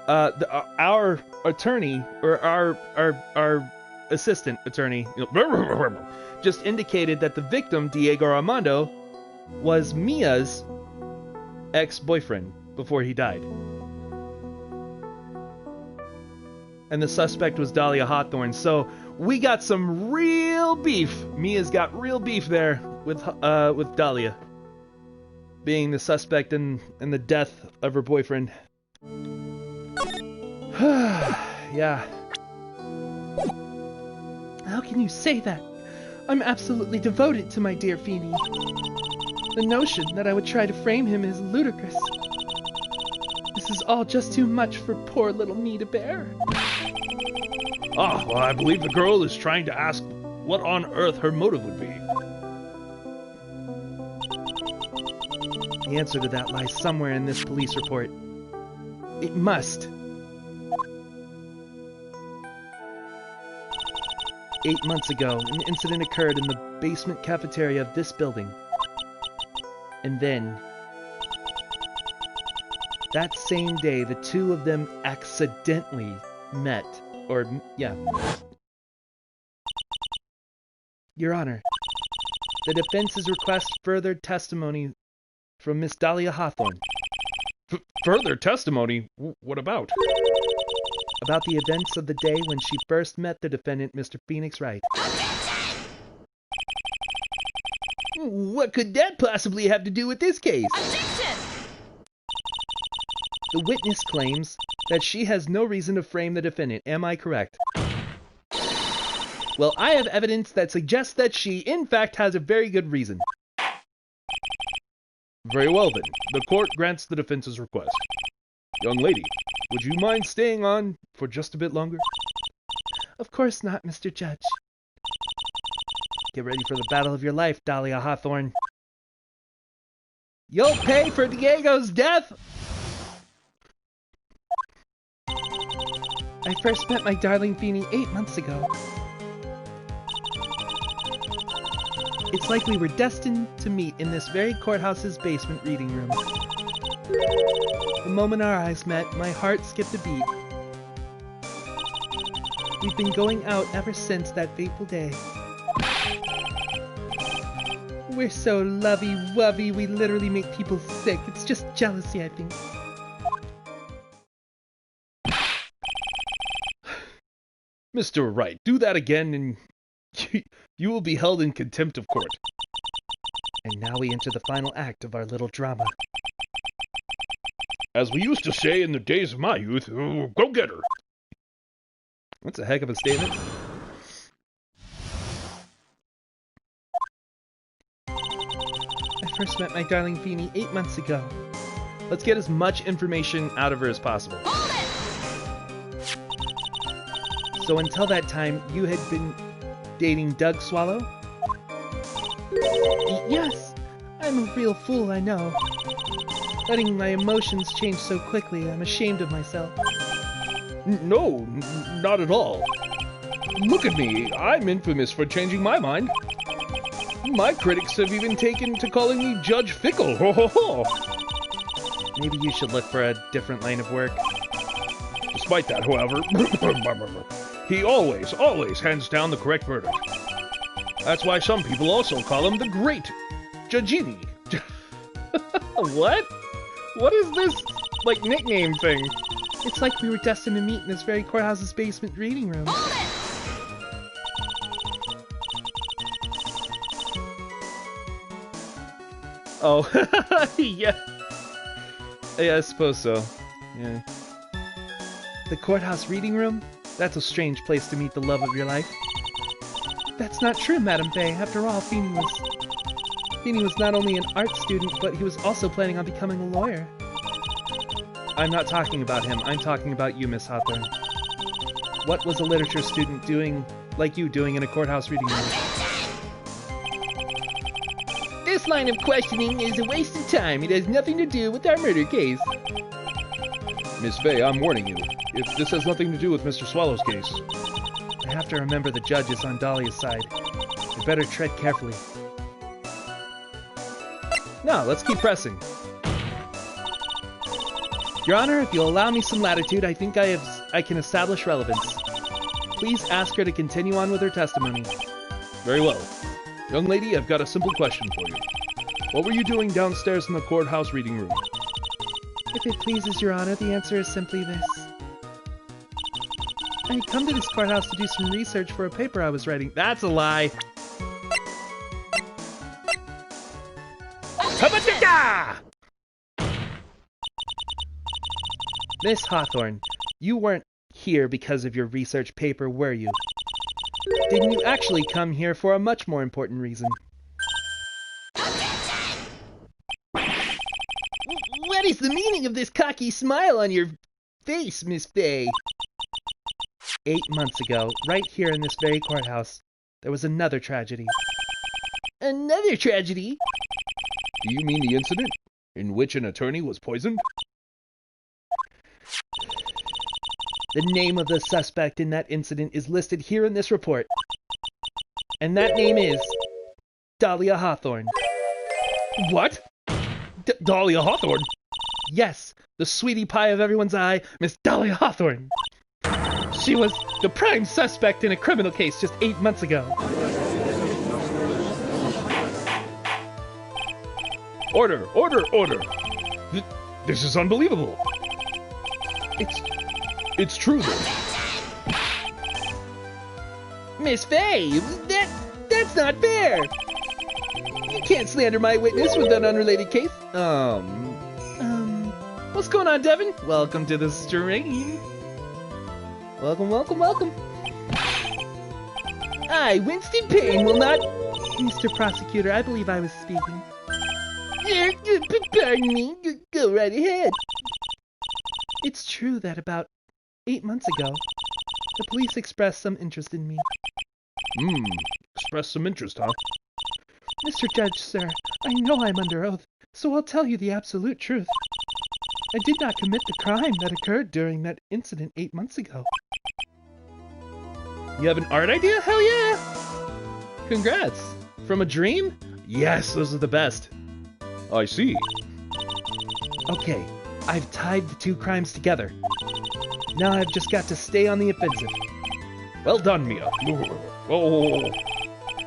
our attorney, or our assistant attorney, just indicated that the victim, Diego Armando, was Mia's ex-boyfriend before he died. And the suspect was Dahlia Hawthorne. So we got some real beef. Mia's got real beef there with Dahlia being the suspect in the death of her boyfriend. Yeah. How can you say that? I'm absolutely devoted to my dear Feeny. The notion that I would try to frame him is ludicrous. This is all just too much for poor little me to bear. Ah, well, I believe the girl is trying to ask what on earth her motive would be. The answer to that lies somewhere in this police report. It must. 8 months ago, an incident occurred in the basement cafeteria of this building. And then, that same day, the two of them accidentally met. Your Honor, the defense's request further testimony from Miss Dahlia Hawthorne. Further testimony? What about? About the events of the day when she first met the defendant, Mr. Phoenix Wright. What could that possibly have to do with this case? Objection! The witness claims that she has no reason to frame the defendant. Am I correct? Well, I have evidence that suggests that she, in fact, has a very good reason. Very well then. The court grants the defense's request. Young lady, would you mind staying on for just a bit longer? Of course not, Mr. Judge. Get ready for the battle of your life, Dahlia Hawthorne. You'll pay for Diego's death! I first met my darling Feeny 8 months ago. It's like we were destined to meet in this very courthouse's basement reading room. The moment our eyes met, my heart skipped a beat. We've been going out ever since that fateful day. We're so lovey-wovey, we literally make people sick. It's just jealousy, I think. Mr. Wright, do that again and you will be held in contempt of court. And now we enter the final act of our little drama. As we used to say in the days of my youth, go get her. That's a heck of a statement. I first met my darling Feeny 8 months ago. Let's get as much information out of her as possible. So until that time, you had been dating Doug Swallow? Yes! I'm a real fool, I know. Letting my emotions change so quickly, I'm ashamed of myself. No, not at all. Look at me, I'm infamous for changing my mind. My critics have even taken to calling me Judge Fickle. Ho ho ho! Maybe you should look for a different line of work. Despite that, however, he always hands down the correct verdict. That's why some people also call him the Great Judgini. What? What is this, like, nickname thing? It's like we were destined to meet in this very courthouse's basement reading room. Oh, yeah. Yeah, I suppose so. Yeah. The courthouse reading room? That's a strange place to meet the love of your life. That's not true, Madam Faye. After all, Feeny was not only an art student, but he was also planning on becoming a lawyer. I'm not talking about him. I'm talking about you, Miss Hawthorne. What was a literature student doing, like you, doing in a courthouse reading room? This line of questioning is a waste of time. It has nothing to do with our murder case. Miss Faye, I'm warning you. If this has nothing to do with Mr. Swallow's case. I have to remember the judge is on Dahlia's side. I better tread carefully. No, let's keep pressing. Your Honor, if you'll allow me some latitude, I think I can establish relevance. Please ask her to continue on with her testimony. Very well. Young lady, I've got a simple question for you. What were you doing downstairs in the courthouse reading room? If it pleases Your Honor, the answer is simply this. I had come to this courthouse to do some research for a paper I was writing. That's a lie. Miss Hawthorne, you weren't here because of your research paper, were you? Didn't you actually come here for a much more important reason? What is the meaning of this cocky smile on your face, Miss Faye? 8 months ago, right here in this very courthouse, there was another tragedy. Another tragedy? Do you mean the incident in which an attorney was poisoned? The name of the suspect in that incident is listed here in this report. And that name is Dahlia Hawthorne. What? Dahlia Hawthorne? Yes, the sweetie pie of everyone's eye, Miss Dahlia Hawthorne. She was the prime suspect in a criminal case just 8 months ago. Order, order, order. This is unbelievable. It's true then. Miss Faye, that's not fair. You can't slander my witness with an unrelated case. What's going on, Devin? Welcome to the stream. Welcome, welcome, welcome. I, Winston Payne, will not... Mr. Prosecutor, I believe I was speaking. Pardon me. Go right ahead. It's true that about 8 months ago, the police expressed some interest in me. Express some interest, huh? Mr. Judge, sir, I know I'm under oath, so I'll tell you the absolute truth. I did not commit the crime that occurred during that incident 8 months ago. You have an art idea? Hell yeah! Congrats! From a dream? Yes, those are the best. I see. Okay, I've tied the two crimes together. Now I've just got to stay on the offensive. Well done, Mia. Oh,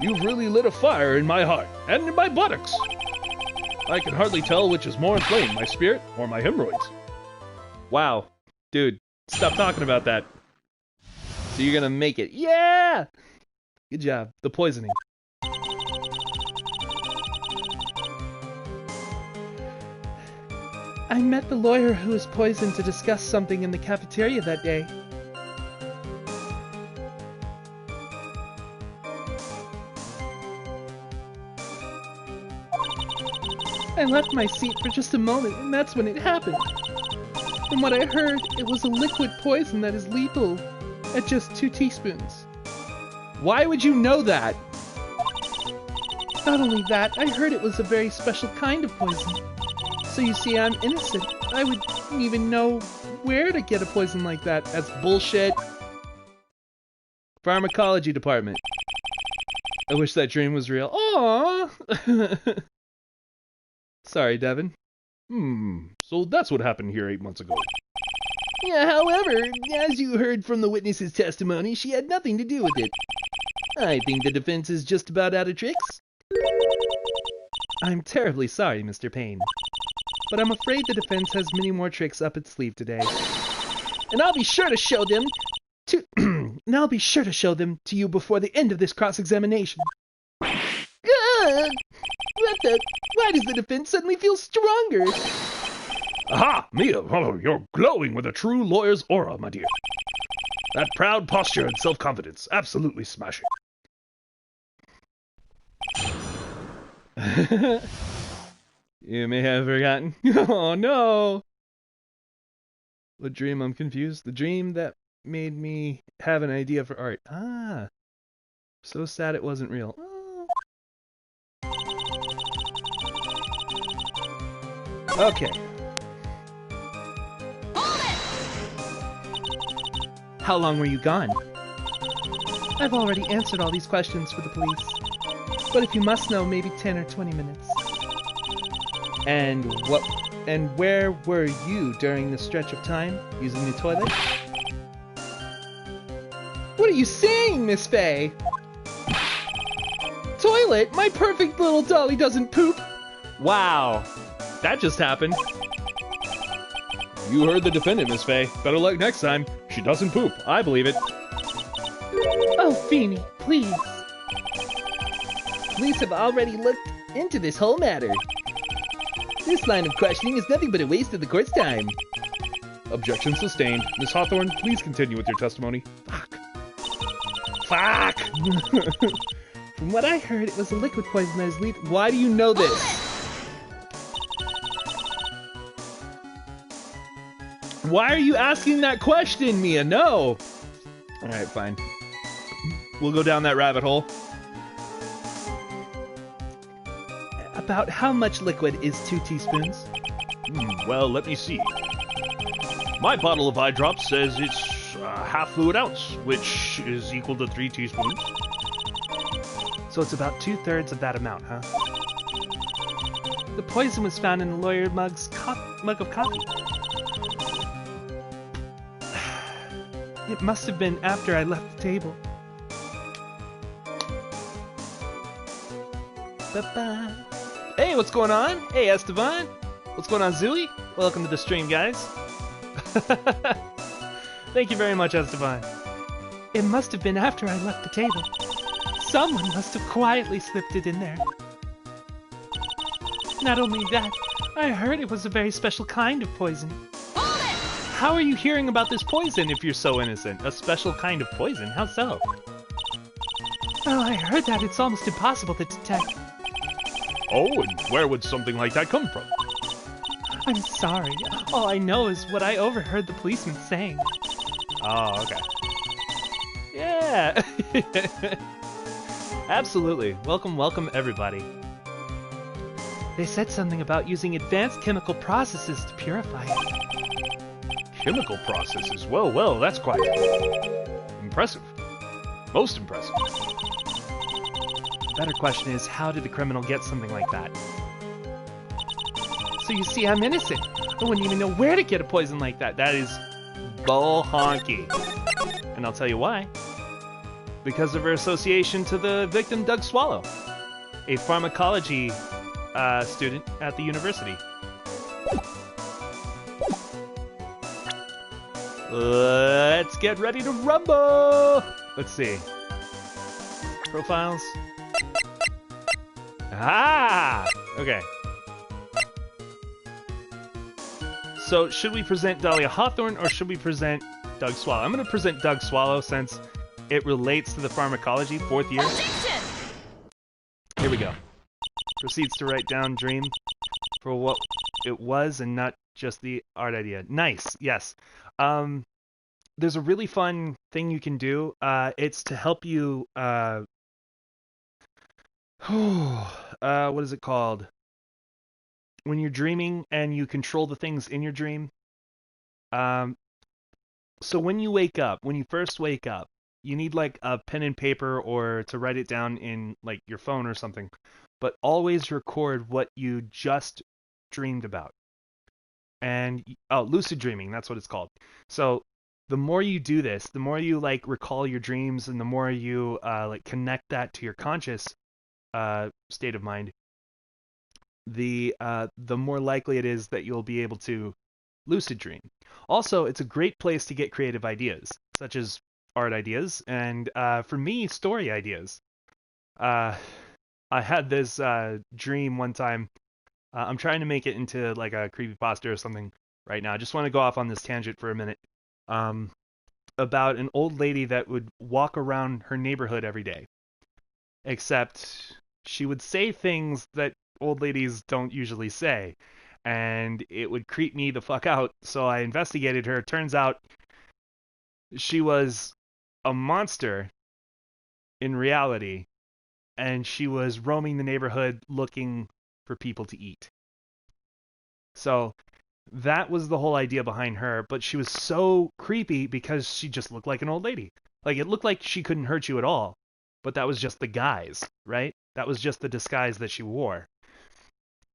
you've really lit a fire in my heart and in my buttocks. I can hardly tell which is more inflamed, my spirit or my hemorrhoids. Wow. Dude, stop talking about that. So you're gonna make it. Yeah! Good job. The poisoning. I met the lawyer who was poisoned to discuss something in the cafeteria that day. I left my seat for just a moment, and that's when it happened. From what I heard, it was a liquid poison that is lethal at just 2 teaspoons. Why would you know that? Not only that, I heard it was a very special kind of poison. So you see, I'm innocent. I wouldn't even know where to get a poison like that. That's bullshit. Pharmacology department. I wish that dream was real. Aww! Sorry, Devin. So that's what happened here 8 months ago. Yeah, however, as you heard from the witness's testimony, she had nothing to do with it. I think the defense is just about out of tricks. I'm terribly sorry, Mr. Payne. But I'm afraid the defense has many more tricks up its sleeve today. And I'll be sure to show them to you before the end of this cross-examination. Why does the defense suddenly feel stronger? Aha, Mia, you're glowing with a true lawyer's aura, my dear. That proud posture and self-confidence, absolutely smashing. You may have forgotten. Oh no! What dream? I'm confused. The dream that made me have an idea for art. Ah. So sad it wasn't real. Oh. Okay. How long were you gone? I've already answered all these questions for the police. But if you must know, maybe 10 or 20 minutes. And where were you during the stretch of time? Using the toilet? What are you saying, Miss Faye? Toilet? My perfect little dolly doesn't poop. Wow. That just happened. You heard the defendant, Miss Faye. Better luck next time. She doesn't poop. I believe it. Oh, Feeny, please. Police have already looked into this whole matter. This line of questioning is nothing but a waste of the court's time. Objection sustained. Miss Hawthorne, please continue with your testimony. Fuck! From what I heard, it was a liquid poison that is lethal. Why do you know this? Why are you asking that question, Mia? No! Alright, fine. We'll go down that rabbit hole. About how much liquid is 2 teaspoons? Well, let me see. My bottle of eye drops says it's half fluid ounce, which is equal to 3 teaspoons. So it's about 2/3 of that amount, huh? The poison was found in the lawyer mug of coffee. It must have been after I left the table. Ba-ba. Hey, what's going on? Hey, Esteban. What's going on, Zooey? Welcome to the stream, guys. Thank you very much, Esteban. It must have been after I left the table. Someone must have quietly slipped it in there. Not only that, I heard it was a very special kind of poison. Hold it! How are you hearing about this poison if you're so innocent? A special kind of poison? How so? Well, I heard that it's almost impossible to detect. Oh, and where would something like that come from? I'm sorry. All I know is what I overheard the policeman saying. Oh, okay. Yeah! Absolutely. Welcome, welcome, everybody. They said something about using advanced chemical processes to purify it. Chemical processes? Well, that's quite impressive. Most impressive. The better question is, how did the criminal get something like that? So you see, I'm innocent. I wouldn't even know where to get a poison like that. That is bull honky. And I'll tell you why. Because of her association to the victim, Doug Swallow, a pharmacology student at the university. Let's get ready to rumble! Let's see. Profiles. Ah! Okay. So, should we present Dahlia Hawthorne or should we present Doug Swallow? I'm going to present Doug Swallow since it relates to the pharmacology, 4th year. Objection! Here we go. Proceeds to write down dream for what it was and not just the art idea. Nice, yes. There's a really fun thing you can do. It's to help you, what is it called? When you're dreaming and you control the things in your dream. So when you wake up, when you first wake up, you need like a pen and paper or to write it down in like your phone or something. But always record what you just dreamed about. And, lucid dreaming, that's what it's called. So the more you do this, the more you like recall your dreams and the more you like connect that to your conscious state of mind, the more likely it is that you'll be able to lucid dream. Also, it's a great place to get creative ideas, such as art ideas, and for me, story ideas. I had this dream one time. I'm trying to make it into like a creepypasta or something right now. I just want to go off on this tangent for a minute. About an old lady that would walk around her neighborhood every day. Except she would say things that old ladies don't usually say. And it would creep me the fuck out. So I investigated her. Turns out she was a monster in reality. And she was roaming the neighborhood looking for people to eat. So that was the whole idea behind her, but she was so creepy because she just looked like an old lady. Like, it looked like she couldn't hurt you at all, but that was just the guise, right? That was just the disguise that she wore.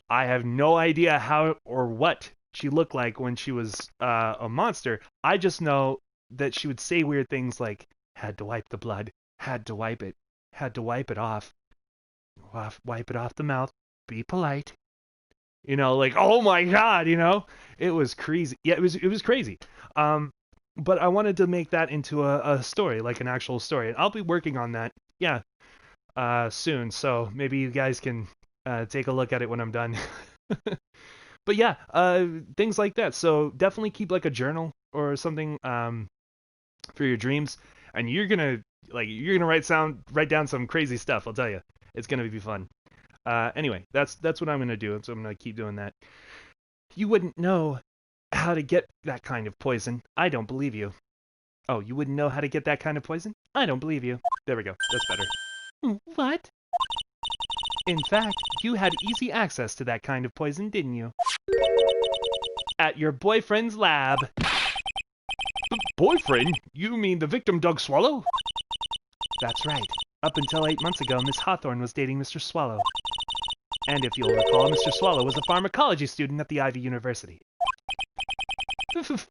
I have no idea how or what she looked like when she was a monster. I just know that she would say weird things like, had to wipe the blood, had to wipe it, had to wipe it off, wipe it off the mouth, be polite. You know, like, oh my God, you know, it was crazy. Yeah, it was crazy. But I wanted to make that into a story, like an actual story. And I'll be working on that, yeah, soon. So maybe you guys can take a look at it when I'm done. But yeah, things like that. So definitely keep like a journal or something for your dreams. And you're gonna write down some crazy stuff, I'll tell you. It's gonna be fun. Anyway, that's what I'm gonna do, so I'm gonna keep doing that. You wouldn't know how to get that kind of poison. I don't believe you. Oh, you wouldn't know how to get that kind of poison? I don't believe you. There we go. That's better. What? In fact, you had easy access to that kind of poison, didn't you? At your boyfriend's lab. The boyfriend? You mean the victim, Doug Swallow? That's right. Up until 8 months ago, Miss Hawthorne was dating Mr. Swallow. And if you'll recall, Mr. Swallow was a pharmacology student at the Ivy University.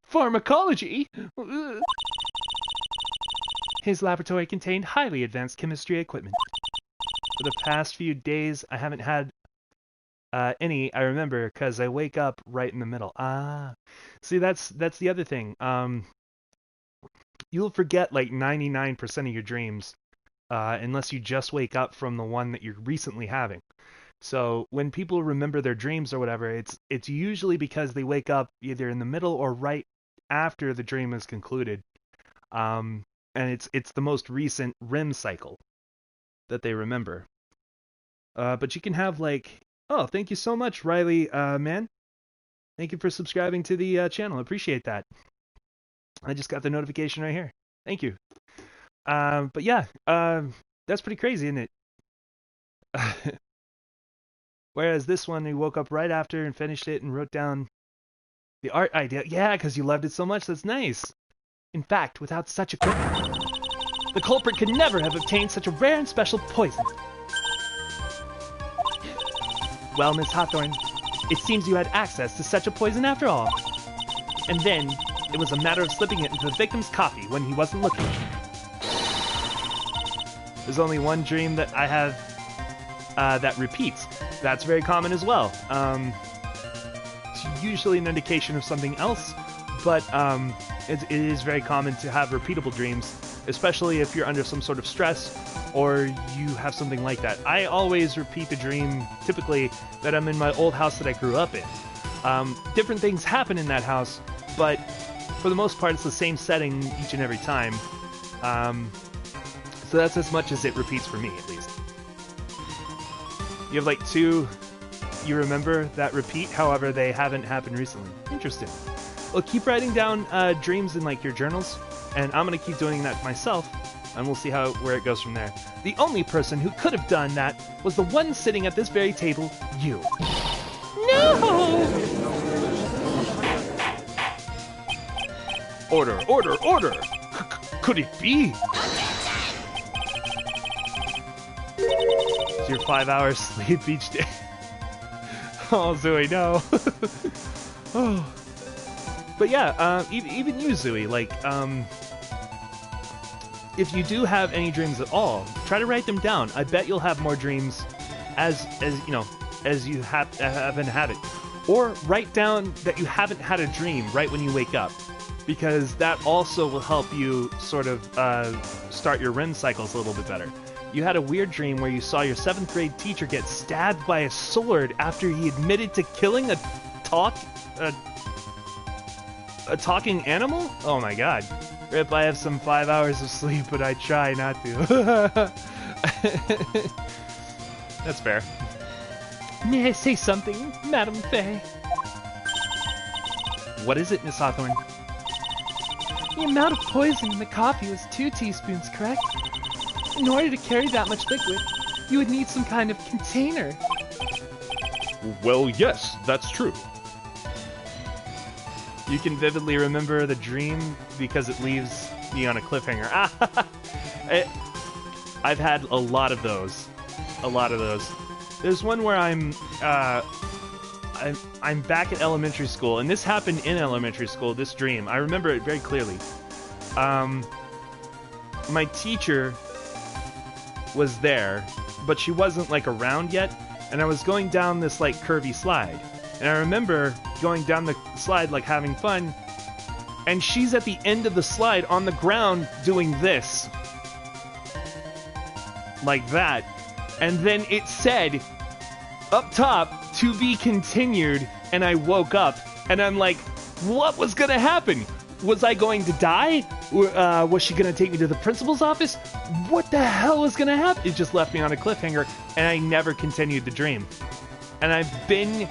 Pharmacology? His laboratory contained highly advanced chemistry equipment. For the past few days, I haven't had any, I remember, because I wake up right in the middle. See, that's the other thing. You'll forget like 99% of your dreams, unless you just wake up from the one that you're recently having. So when people remember their dreams or whatever, it's usually because they wake up either in the middle or right after the dream is concluded. And it's the most recent REM cycle that they remember. But you can have like, oh, thank you so much, Riley, man. Thank you for subscribing to the channel. Appreciate that. I just got the notification right here. Thank you. But yeah, that's pretty crazy, isn't it? Whereas this one, you woke up right after and finished it and wrote down the art idea. Yeah, because you loved it so much. That's nice. In fact, without such a the culprit could never have obtained such a rare and special poison. Well, Miss Hawthorne, it seems you had access to such a poison after all. And then, it was a matter of slipping it into the victim's coffee when he wasn't looking. There's only one dream that I have that repeats. That's very common as well. It's usually an indication of something else, but it is very common to have repeatable dreams, especially if you're under some sort of stress or you have something like that. I always repeat the dream, typically, that I'm in my old house that I grew up in. Different things happen in that house, but for the most part, it's the same setting each and every time. So that's as much as it repeats for me, at least. You have like two you remember that repeat, however, they haven't happened recently. Interesting. Well, keep writing down dreams in like your journals, and I'm gonna keep doing that myself, and we'll see where it goes from there. The only person who could have done that was the one sitting at this very table, you. No! Order, order, order! Could it be? It's your 5 hours sleep each day. Oh, Zooey, no. Oh. But yeah, even you, Zooey, like, if you do have any dreams at all, try to write them down. I bet you'll have more dreams as you know, as you haven't had it. Or write down that you haven't had a dream right when you wake up, because that also will help you sort of start your REM cycles a little bit better. You had a weird dream where you saw your 7th grade teacher get stabbed by a sword after he admitted to killing a talking animal? Oh my god. Rip, I have some 5 hours of sleep, but I try not to. That's fair. May I say something, Madam Faye? What is it, Miss Hawthorne? The amount of poison in the coffee was 2 teaspoons, correct? In order to carry that much liquid, you would need some kind of container. Well, yes, that's true. You can vividly remember the dream because it leaves me on a cliffhanger. I've had a lot of those. A lot of those. There's one where I'm back at elementary school, and this happened in elementary school, this dream. I remember it very clearly. My teacher was there, but she wasn't like around yet, and I was going down this like curvy slide, and I remember going down the slide like having fun, and she's at the end of the slide on the ground doing this like that, and then it said up top, to be continued, and I woke up, and I'm like, what was gonna happen? Was I going to die? Was she going to take me to the principal's office? What the hell was going to happen? It just left me on a cliffhanger, and I never continued the dream. And I've been...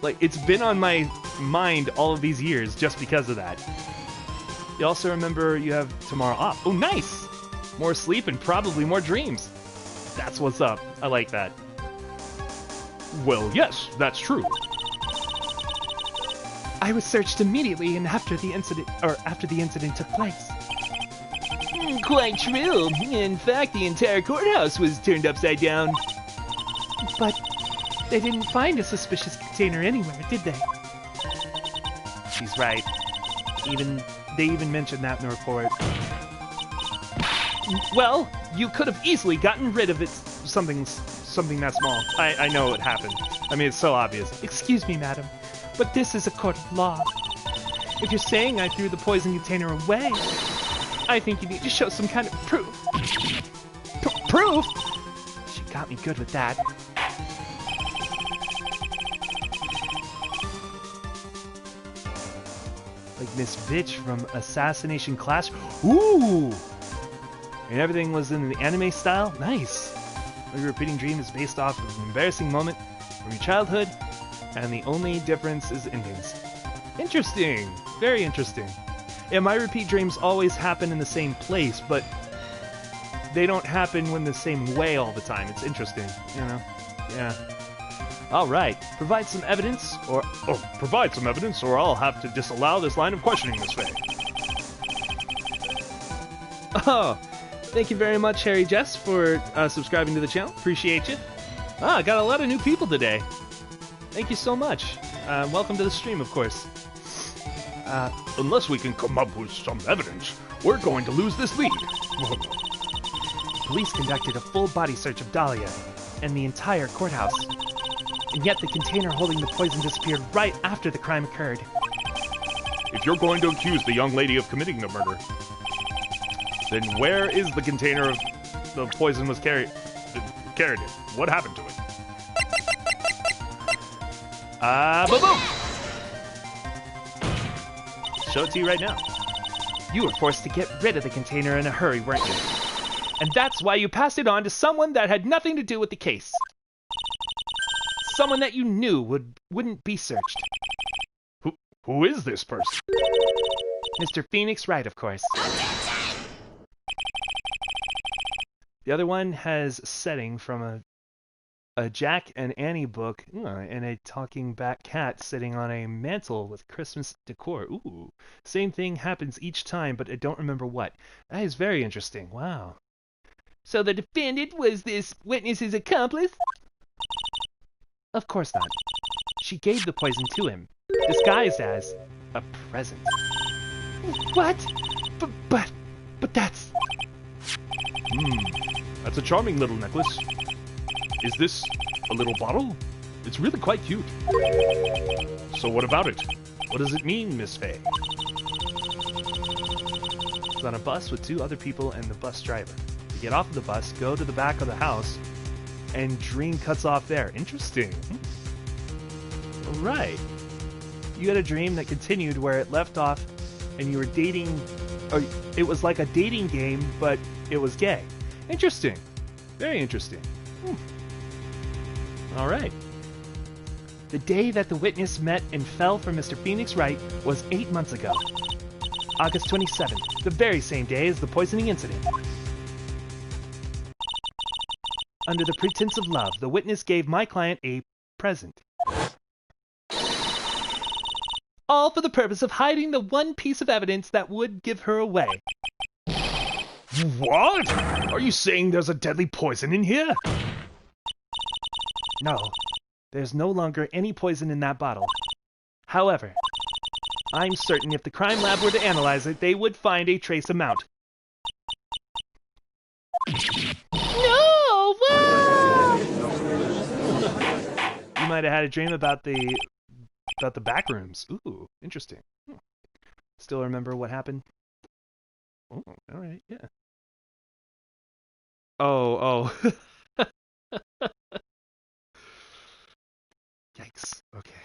like, it's been on my mind all of these years just because of that. You also remember you have tomorrow off. Oh, nice! More sleep and probably more dreams. That's what's up. I like that. Well, yes, that's true. I was searched immediately and after the incident took place. Quite true. In fact, the entire courthouse was turned upside down. But they didn't find a suspicious container anywhere, did they? She's right. They even mentioned that in the report. Well, you could have easily gotten rid of it. Something that small. I know it happened. I mean, it's so obvious. Excuse me, madam, but this is a court of law. If you're saying I threw the poison container away, I think you need to show some kind of proof. Proof? She got me good with that. Like Miss Bitch from Assassination Clash. Ooh! And everything was in the anime style? Nice! Every repeating dream is based off of an embarrassing moment from your childhood, and the only difference is endings. Interesting! Very interesting. Yeah, my repeat dreams always happen in the same place, but they don't happen in the same way all the time. It's interesting, you know? Yeah. Alright, provide some evidence, or... Oh, provide some evidence, or I'll have to disallow this line of questioning, Miss Faye. Oh, thank you very much, Harry Jess, for subscribing to the channel. Appreciate you. Ah, got a lot of new people today. Thank you so much. Welcome to the stream, of course. Unless we can come up with some evidence, we're going to lose this lead. Police conducted a full body search of Dahlia and the entire courthouse. And yet the container holding the poison disappeared right after the crime occurred. If you're going to accuse the young lady of committing the murder, then where is the container of the poison was carried in? What happened to it? Boom! Show it to you right now. You were forced to get rid of the container in a hurry, weren't you? And that's why you passed it on to someone that had nothing to do with the case. Someone that you knew wouldn't be searched. Who is this person? Mr. Phoenix Wright, of course. The other one has setting from a Jack and Annie book and a talking back cat sitting on a mantle with Christmas decor. Ooh, same thing happens each time, but I don't remember what. That is very interesting. Wow. So the defendant was this witness's accomplice? Of course not. She gave the poison to him, disguised as a present. What? But that's... That's a charming little necklace. Is this a little bottle? It's really quite cute. So what about it? What does it mean, Miss Faye? He's on a bus with two other people and the bus driver. They get off of the bus, go to the back of the house, and dream cuts off there. Interesting. Alright. You had a dream that continued where it left off and you were dating... Or it was like a dating game, but it was gay. Interesting. Very interesting. Alright. The day that the witness met and fell for Mr. Phoenix Wright was 8 months ago. August 27th, the very same day as the poisoning incident. Under the pretense of love, the witness gave my client a present. All for the purpose of hiding the one piece of evidence that would give her away. What? Are you saying there's a deadly poison in here? No, there's no longer any poison in that bottle. However, I'm certain if the crime lab were to analyze it, they would find a trace amount. No! Whoa! You might have had a dream about the back rooms. Ooh, interesting. Still remember what happened? Oh, all right, yeah. Oh. Yikes. Okay.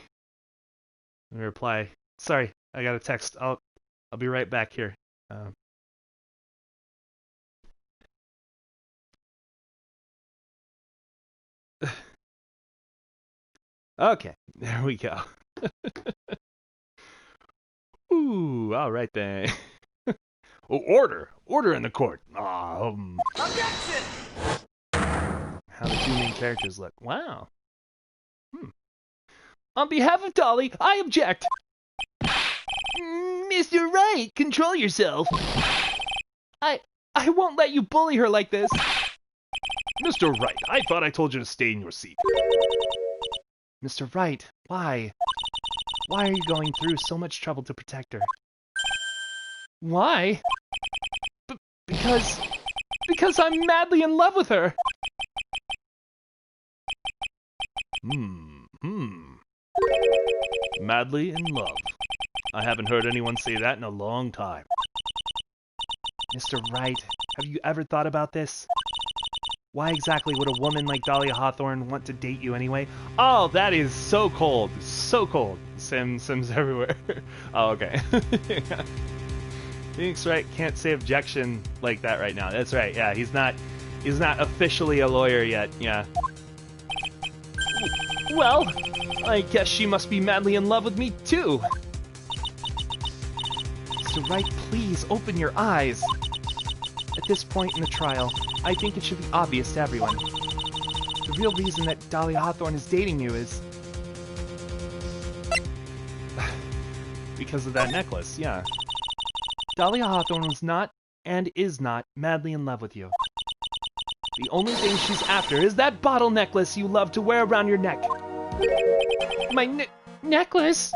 Let me reply. Sorry, I got a text. I'll be right back here. Okay, there we go. Ooh, all right then. Order in the court. Objection! How the two main characters look. Wow. On behalf of Dolly, I object. Mr. Wright, control yourself. I won't let you bully her like this. Mr. Wright, I thought I told you to stay in your seat. Mr. Wright, why? Why are you going through so much trouble to protect her? Why? Because I'm madly in love with her. Madly in love. I haven't heard anyone say that in a long time. Mr. Wright, have you ever thought about this? Why exactly would a woman like Dahlia Hawthorne want to date you anyway? Oh, that is so cold. So cold. Sims everywhere. Oh, okay. Phoenix Wright can't say objection like that right now. That's right. Yeah, he's not officially a lawyer yet. Yeah. Well, I guess she must be madly in love with me too. Mr. Wright, please open your eyes. At this point in the trial, I think it should be obvious to everyone. The real reason that Dahlia Hawthorne is dating you is because of that necklace, yeah. Dahlia Hawthorne was not, and is not, madly in love with you. The only thing she's after is that bottle necklace you love to wear around your neck. My necklace?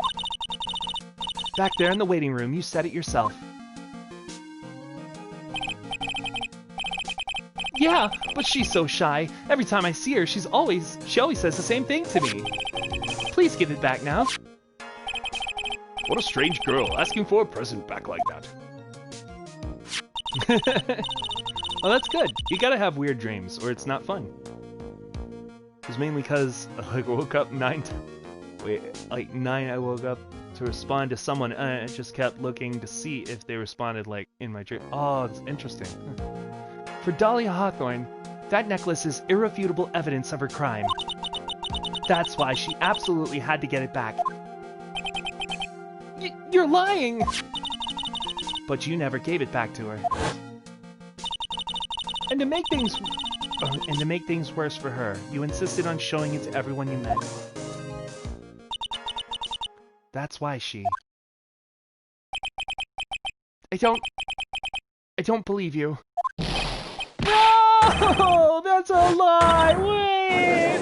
Back there in the waiting room, you said it yourself. Yeah, but she's so shy. Every time I see her, she always says the same thing to me. Please give it back now. What a strange girl, asking for a present back like that. Well, that's good. You gotta have weird dreams, or it's not fun. It was mainly because I woke up I woke up to respond to someone, and I just kept looking to see if they responded, like, in my dream. Oh, it's interesting. For Dahlia Hawthorne, that necklace is irrefutable evidence of her crime. That's why she absolutely had to get it back. You're lying! But you never gave it back to her. And to make things worse for her, you insisted on showing it to everyone you met. That's why she... I don't believe you. No! That's a lie! Wait!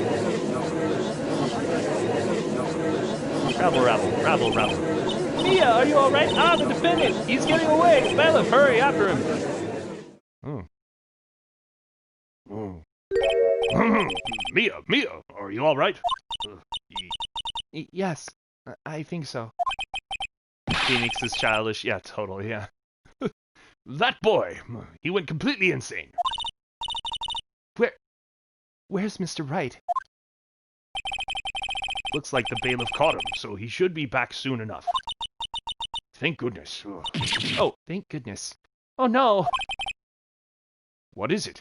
Rabble. Mia, are you alright? Ah, the defendant! He's getting away! Bailiff, hurry after him! Mia, are you all right? Yes, I think so. Phoenix is childish. Yeah, totally, yeah. That boy, he went completely insane. Where's Mr. Wright? Looks like the bailiff caught him, so he should be back soon enough. Thank goodness. Oh, thank goodness. Oh no! What is it?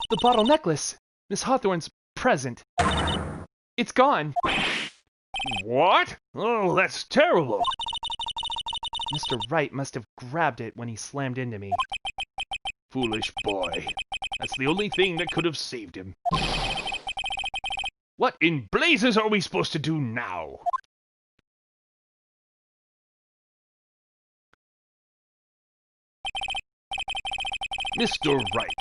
The bottle necklace! Miss Hawthorne's present. It's gone! What? Oh, that's terrible! Mr. Wright must have grabbed it when he slammed into me. Foolish boy. That's the only thing that could have saved him. What in blazes are we supposed to do now? Mr. Wright,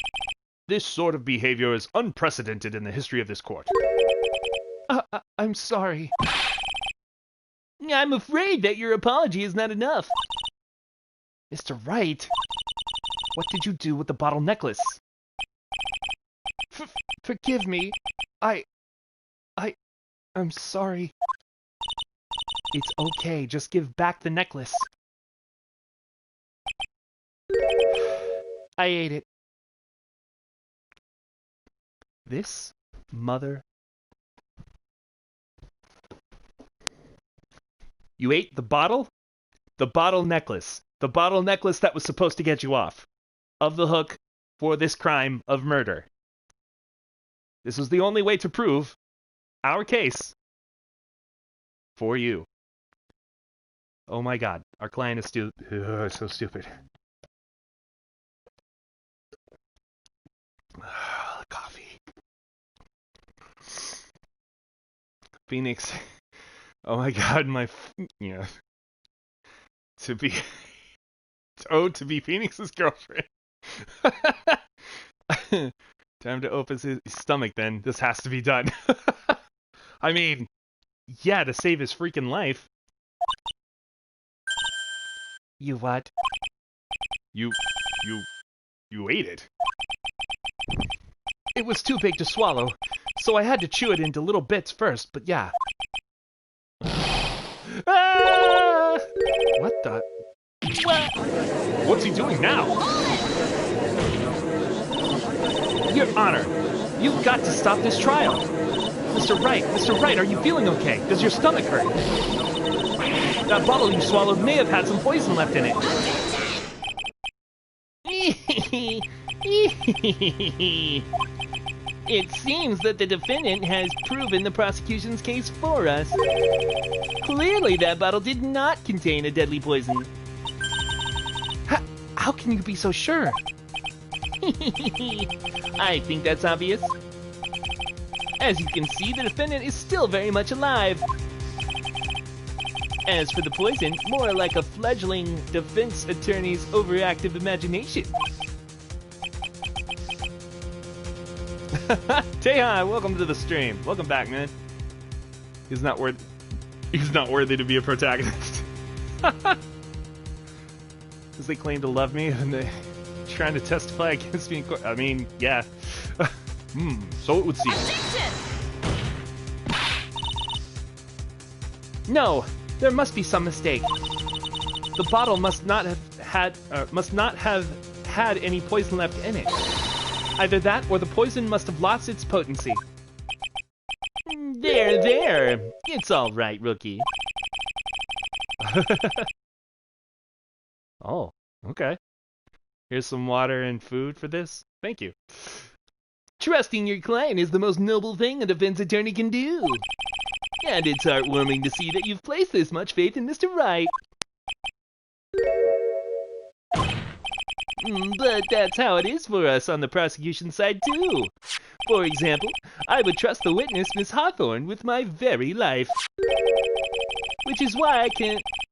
this sort of behavior is unprecedented in the history of this court. I'm sorry. I'm afraid that your apology is not enough. Mr. Wright, what did you do with the bottle necklace? Forgive me. I'm sorry. It's okay, just give back the necklace. I ate it. This mother... You ate the bottle? The bottle necklace. The bottle necklace that was supposed to get you off of the hook for this crime of murder. This was the only way to prove our case for you. Oh my god, our client is so stupid. Coffee. Phoenix. Oh my god, yeah. To be Toad to be Phoenix's girlfriend. Time to open his stomach then. This has to be done. I mean, yeah, to save his freaking life. You what? You ate it. It was too big to swallow, so I had to chew it into little bits first, but yeah. Ah! What the? What? What's he doing now? Your Honor, you've got to stop this trial. Mr. Wright, are you feeling okay? Does your stomach hurt? That bottle you swallowed may have had some poison left in it. It seems that the defendant has proven the prosecution's case for us. Clearly, that bottle did not contain a deadly poison. How can you be so sure? I think that's obvious. As you can see, the defendant is still very much alive. As for the poison, more like a fledgling defense attorney's overactive imagination. Tehan, welcome to the stream. Welcome back, man. He's not worthy to be a protagonist. Because they claim to love me and they're trying to testify against me in court. I mean, yeah. So it would seem. Objection! No, there must be some mistake. The bottle must not have had any poison left in it. Either that, or the poison must have lost its potency. There. It's all right, rookie. Oh, okay. Here's some water and food for this. Thank you. Trusting your client is the most noble thing a defense attorney can do. And it's heartwarming to see that you've placed this much faith in Mr. Wright. But that's how it is for us on the prosecution side, too. For example, I would trust the witness, Miss Hawthorne, with my very life. Which is why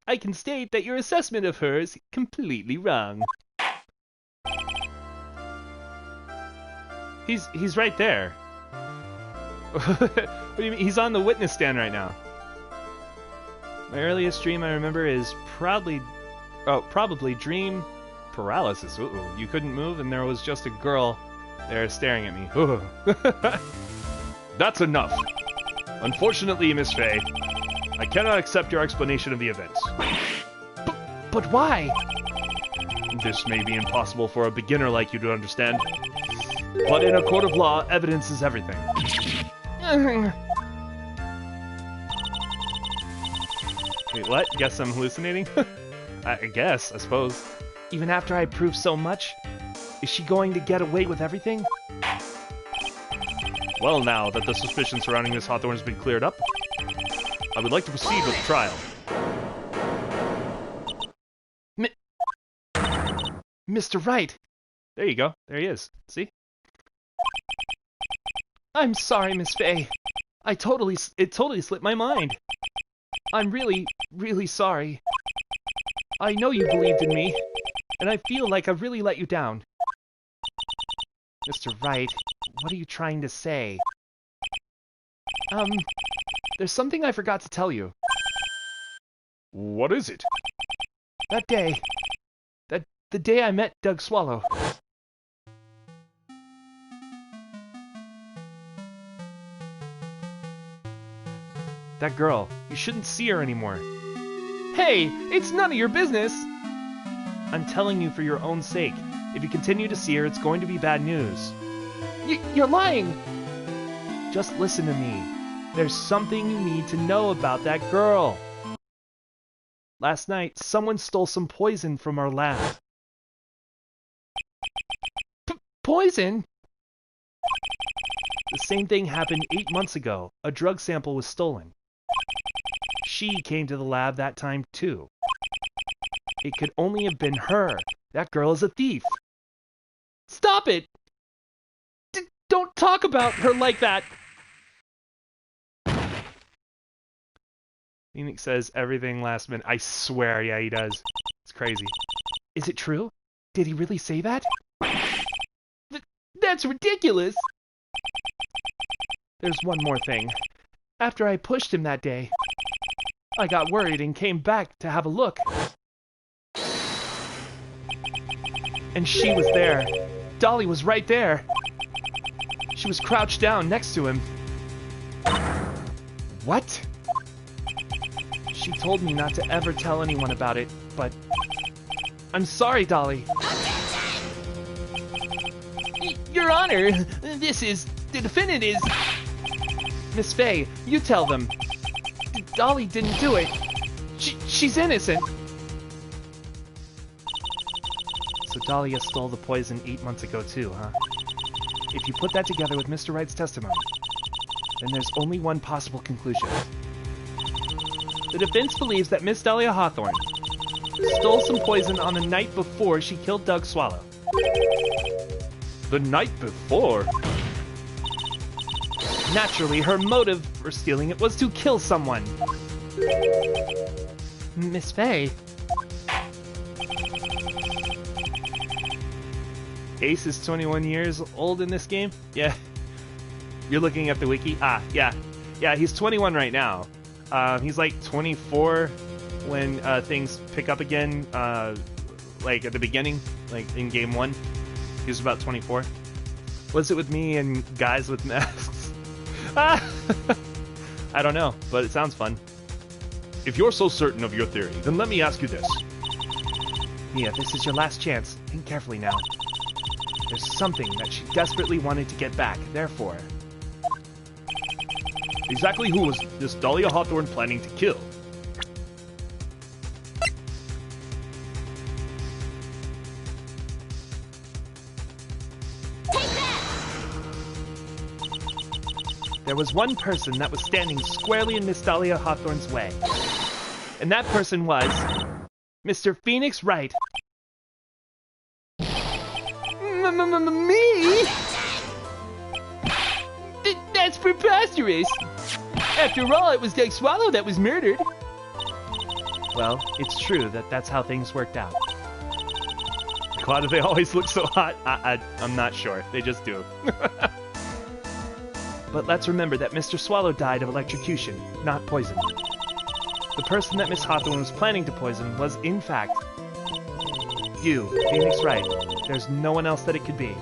I can state that your assessment of her is completely wrong. He's right there. What do you mean? He's on the witness stand right now. My earliest dream I remember is probably dream paralysis. You couldn't move and there was just a girl there staring at me. That's enough. Unfortunately, Miss Faye, I cannot accept your explanation of the events. But why? This may be impossible for a beginner like you to understand, but in a court of law, evidence is everything. Wait, what? Guess I'm hallucinating? I suppose. Even after I prove so much, is she going to get away with everything? Well, now that the suspicion surrounding Miss Hawthorne has been cleared up, I would like to proceed with the trial. Mr. Wright! There you go. There he is. See? I'm sorry, Miss Faye. It totally slipped my mind. I'm really, really sorry. I know you believed in me, and I feel like I really let you down. Mr. Wright, what are you trying to say? There's something I forgot to tell you. What is it? That day, the day I met Doug Swallow. That girl. You shouldn't see her anymore. Hey, it's none of your business! I'm telling you for your own sake. If you continue to see her, it's going to be bad news. You're lying! Just listen to me. There's something you need to know about that girl. Last night, someone stole some poison from our lab. Poison? The same thing happened 8 months ago. A drug sample was stolen. She came to the lab that time, too. It could only have been her. That girl is a thief. Stop it! Don't talk about her like that! Phoenix says everything last minute. I swear, yeah, he does. It's crazy. Is it true? Did he really say that? That's ridiculous! There's one more thing. After I pushed him that day, I got worried and came back to have a look. And she was there. Dolly was right there. She was crouched down next to him. What? She told me not to ever tell anyone about it, but... I'm sorry, Dolly. Your Honor, the defendant is... Miss Faye, you tell them. Dolly didn't do it. She's innocent. So Dahlia stole the poison 8 months ago too, huh? If you put that together with Mr. Wright's testimony, then there's only one possible conclusion. The defense believes that Miss Dahlia Hawthorne stole some poison on the night before she killed Doug Swallow. The night before? Naturally, her motive for stealing it was to kill someone. Miss Faye. Ace is 21 years old in this game? Yeah. You're looking at the wiki? Ah, yeah. Yeah, he's 21 right now. He's like 24 when things pick up again, like at the beginning, like in game 1. He was about 24. What's it with me and guys with masks? I don't know, but it sounds fun. If you're so certain of your theory, then let me ask you this. Mia, this is your last chance. Think carefully now. There's something that she desperately wanted to get back, therefore... Exactly who was this Dahlia Hawthorne planning to kill? There was one person that was standing squarely in Miss Dahlia Hawthorne's way. And that person was... Mr. Phoenix Wright. Me? That's preposterous! After all, it was Doug Swallow that was murdered. Well, it's true that that's how things worked out. Why do they always look so hot? I'm not sure. They just do. But let's remember that Mr. Swallow died of electrocution, not poison. The person that Miss Hawthorne was planning to poison was, in fact, you, Phoenix Wright. There's no one else that it could be.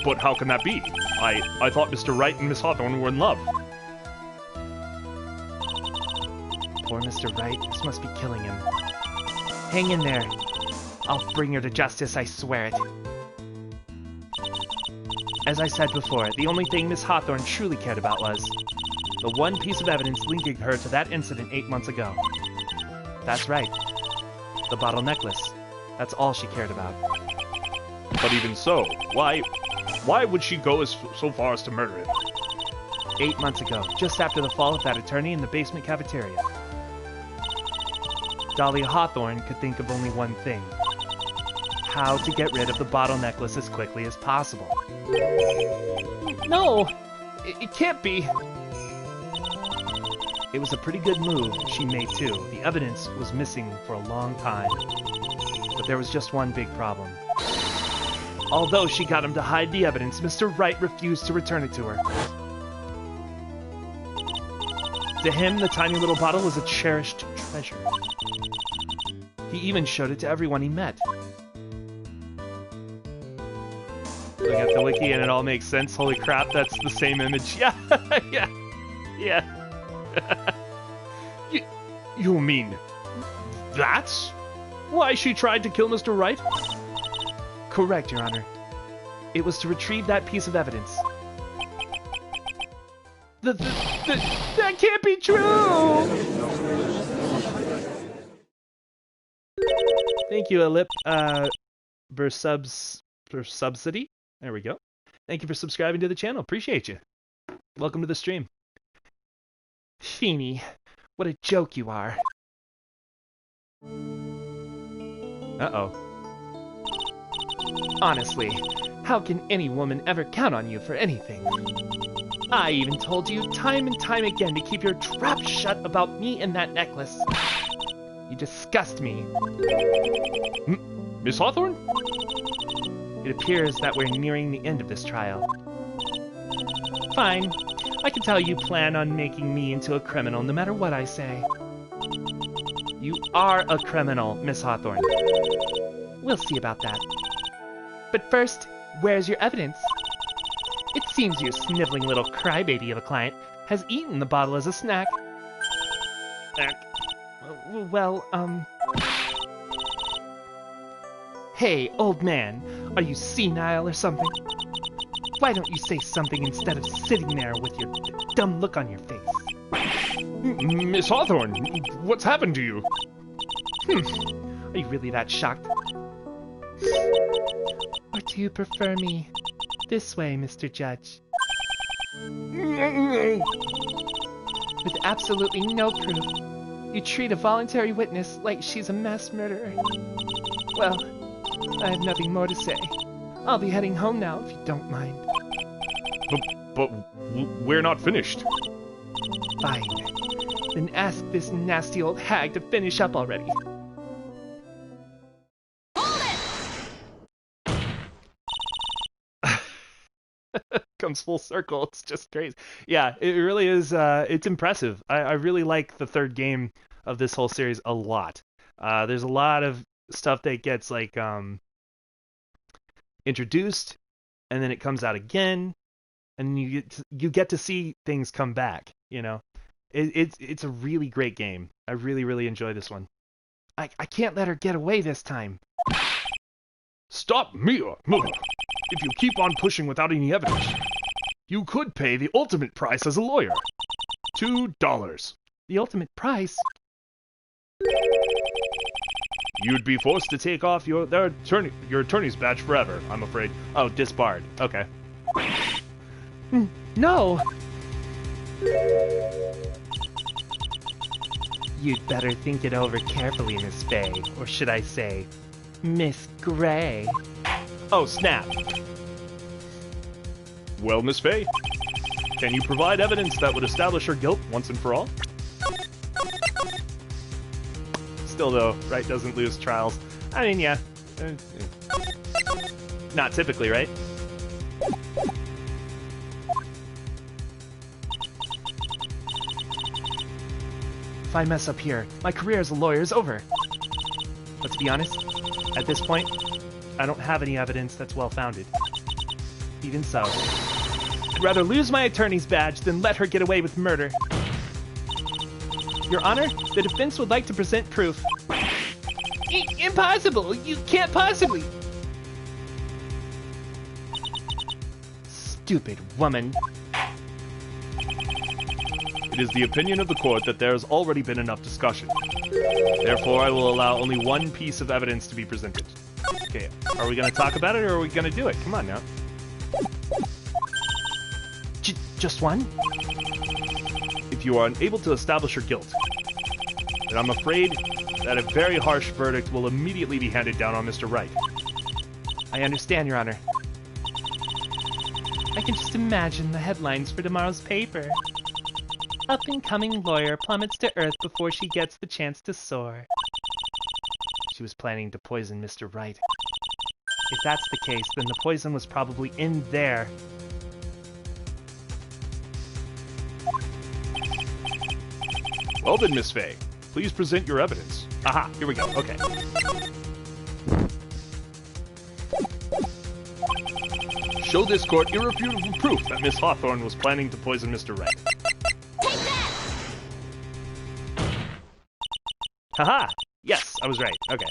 But how can that be? I thought Mr. Wright and Miss Hawthorne were in love. Poor Mr. Wright, this must be killing him. Hang in there. I'll bring her to justice, I swear it. As I said before, the only thing Miss Hawthorne truly cared about was the one piece of evidence linking her to that incident 8 months ago. That's right. The bottle necklace. That's all she cared about. But even so, why would she go so far as to murder him? 8 months ago, just after the fall of that attorney in the basement cafeteria. Dahlia Hawthorne could think of only one thing. How to get rid of the bottle necklace as quickly as possible. No! It can't be. It was a pretty good move she made too. The evidence was missing for a long time. But there was just one big problem. Although she got him to hide the evidence, Mr. Wright refused to return it to her. To him, the tiny little bottle was a cherished treasure. He even showed it to everyone he met. Look at the wiki and it all makes sense. Holy crap, that's the same image. Yeah, yeah. You mean that's why she tried to kill Mr. Wright? Correct, Your Honor. It was to retrieve that piece of evidence. That can't be true! Thank you, Alip, for subsidy. There we go. Thank you for subscribing to the channel. Appreciate you. Welcome to the stream. Feeny, what a joke you are. Uh-oh. Honestly, how can any woman ever count on you for anything? I even told you time and time again to keep your trap shut about me and that necklace. You disgust me. Miss Hawthorne? It appears that we're nearing the end of this trial. Fine. I can tell you plan on making me into a criminal no matter what I say. You are a criminal, Miss Hawthorne. We'll see about that. But first, where's your evidence? It seems your sniveling little crybaby of a client has eaten the bottle as a snack. Well, Hey, old man, are you senile or something? Why don't you say something instead of sitting there with your dumb look on your face? Miss Hawthorne, what's happened to you? Are you really that shocked? Or do you prefer me this way, Mr. Judge? With absolutely no proof, you treat a voluntary witness like she's a mass murderer. Well, I have nothing more to say. I'll be heading home now if you don't mind. But we're not finished. Fine. Then ask this nasty old hag to finish up already. Comes full circle. It's just crazy. Yeah, it really is. It's impressive. I really like the third game of this whole series a lot. There's a lot of stuff that gets like introduced, and then it comes out again, and you get to see things come back. You know, it's a really great game. I really enjoy this one. I can't let her get away this time. Stop, Mia! If you keep on pushing without any evidence, you could pay the ultimate price as a lawyer. $2. The ultimate price? You'd be forced to take off your attorney's badge forever, I'm afraid. Oh, disbarred. Okay. No! You'd better think it over carefully, Miss Faye. Or should I say, Miss Gray. Oh, snap. Well, Miss Faye, can you provide evidence that would establish her guilt once and for all? Still, though, Wright doesn't lose trials. I mean, yeah. Not typically, right? If I mess up here, my career as a lawyer is over. But to be honest, at this point, I don't have any evidence that's well-founded. Even so, I'd rather lose my attorney's badge than let her get away with murder. Your Honor, the defense would like to present proof. Impossible! You can't possibly! Stupid woman. It is the opinion of the court that there has already been enough discussion. Therefore, I will allow only one piece of evidence to be presented. Okay, are we going to talk about it, or are we going to do it? Come on now. Just one? If you are unable to establish her guilt, then I'm afraid that a very harsh verdict will immediately be handed down on Mr. Wright. I understand, Your Honor. I can just imagine the headlines for tomorrow's paper. Up-and-coming lawyer plummets to earth before she gets the chance to soar. She was planning to poison Mr. Wright. If that's the case, then the poison was probably in there. Well then, Miss Faye, please present your evidence. Aha, here we go. Okay. Show this court irrefutable proof that Miss Hawthorne was planning to poison Mr. Wright. Take that! Haha! Yes, I was right. Okay.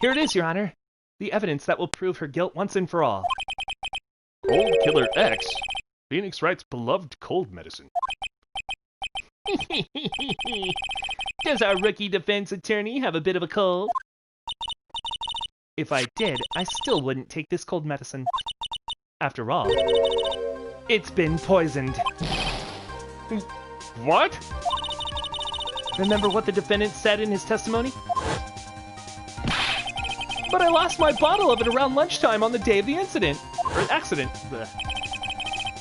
Here it is, Your Honor. The evidence that will prove her guilt once and for all. Cold Killer X? Phoenix Wright's beloved cold medicine. Does our rookie defense attorney have a bit of a cold? If I did, I still wouldn't take this cold medicine. After all, it's been poisoned. What? Remember what the defendant said in his testimony? But I lost my bottle of it around lunchtime on the day of the incident. Or accident. Blech.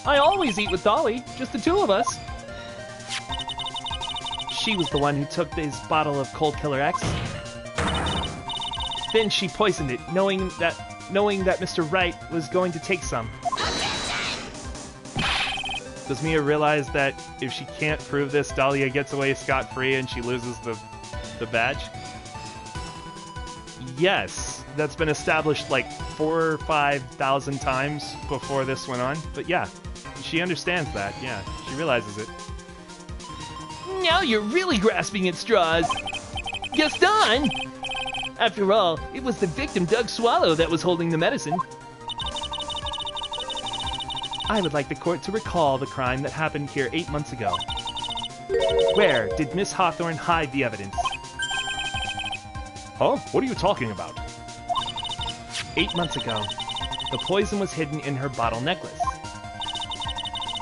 I always eat with Dolly, just the two of us. she was the one who took this bottle of Cold Killer X. Then she poisoned it, knowing that Mr. Wright was going to take some. Does Mia realize that if she can't prove this, Dahlia gets away scot-free and she loses the badge? Yes, that's been established like 4,000 or 5,000 times before this went on. But yeah, she understands that. Yeah, she realizes it. Now you're really grasping at straws. Gaston! After all, it was the victim, Doug Swallow, that was holding the medicine. I would like the court to recall the crime that happened here 8 months ago. Where did Miss Hawthorne hide the evidence? Huh? What are you talking about? 8 months ago, the poison was hidden in her bottle necklace,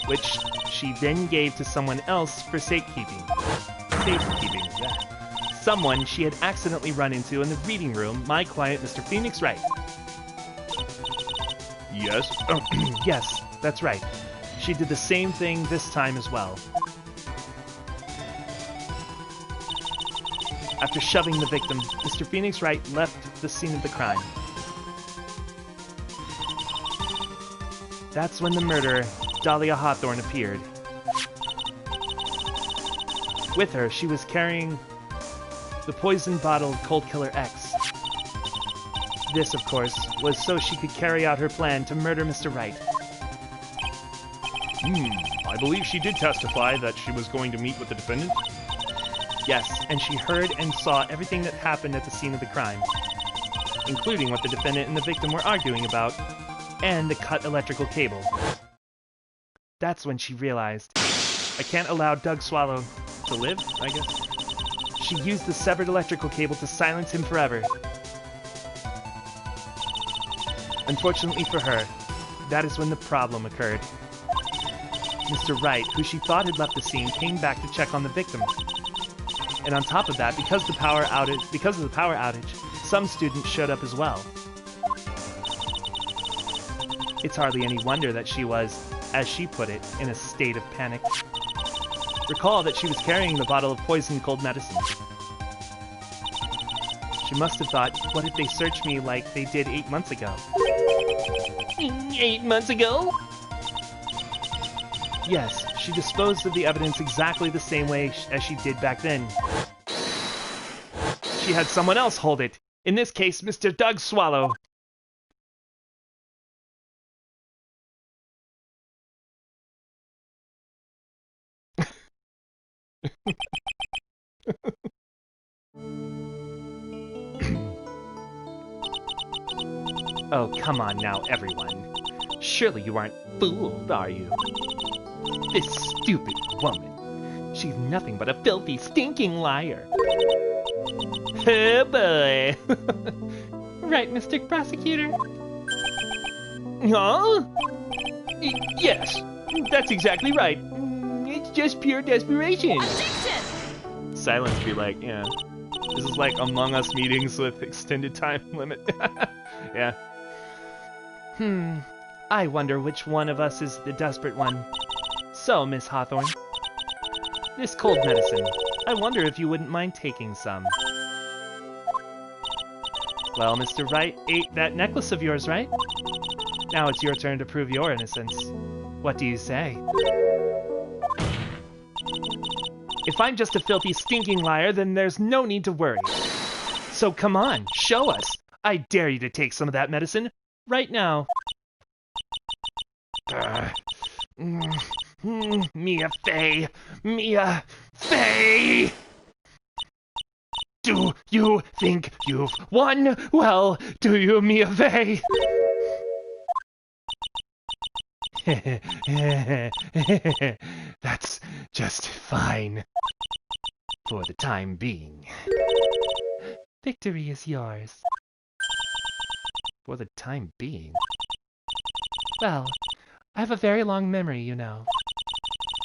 which she then gave to someone else for safekeeping. Safekeeping, yeah. Someone she had accidentally run into in the reading room, my client, Mr. Phoenix Wright. Yes? Yes, that's right. She did the same thing this time as well. After shoving the victim, Mr. Phoenix Wright left the scene of the crime. That's when the murderer, Dahlia Hawthorne, appeared. With her, she was carrying the poison bottle of Cold Killer X. This, of course, was so she could carry out her plan to murder Mr. Wright. I believe she did testify that she was going to meet with the defendant. Yes, and she heard and saw everything that happened at the scene of the crime, including what the defendant and the victim were arguing about, and the cut electrical cable. That's when she realized, I can't allow Doug Swallow to live, I guess. She used the severed electrical cable to silence him forever. Unfortunately for her, that is when the problem occurred. Mr. Wright, who she thought had left the scene, came back to check on the victim. And on top of that, because of the power outage, some students showed up as well. It's hardly any wonder that she was, as she put it, in a state of panic. Recall that she was carrying the bottle of poisoned cold medicine. She must have thought, what if they searched me like they did 8 months ago? 8 months ago? Yes, she disposed of the evidence exactly the same way as she did back then. She had someone else hold it. In this case, Mr. Doug Swallow. Oh, come on now, everyone. Surely you aren't fooled, are you? This stupid woman. She's nothing but a filthy, stinking liar. Oh boy. Right, Mr. Prosecutor? Huh? Yes, that's exactly right. It's just pure desperation. Objection! Silence be like, yeah. This is like Among Us meetings with extended time limit. Yeah. I wonder which one of us is the desperate one. So, Miss Hawthorne, this cold medicine, I wonder if you wouldn't mind taking some. Well, Mr. Wright ate that necklace of yours, right? Now it's your turn to prove your innocence. What do you say? If I'm just a filthy, stinking liar, then there's no need to worry. So come on, show us. I dare you to take some of that medicine right now. Mia Fey! Mia Fey! Do you think you've won? Well, do you, Mia Fey? That's just fine. For the time being. Victory is yours. For the time being? Well, I have a very long memory, you know.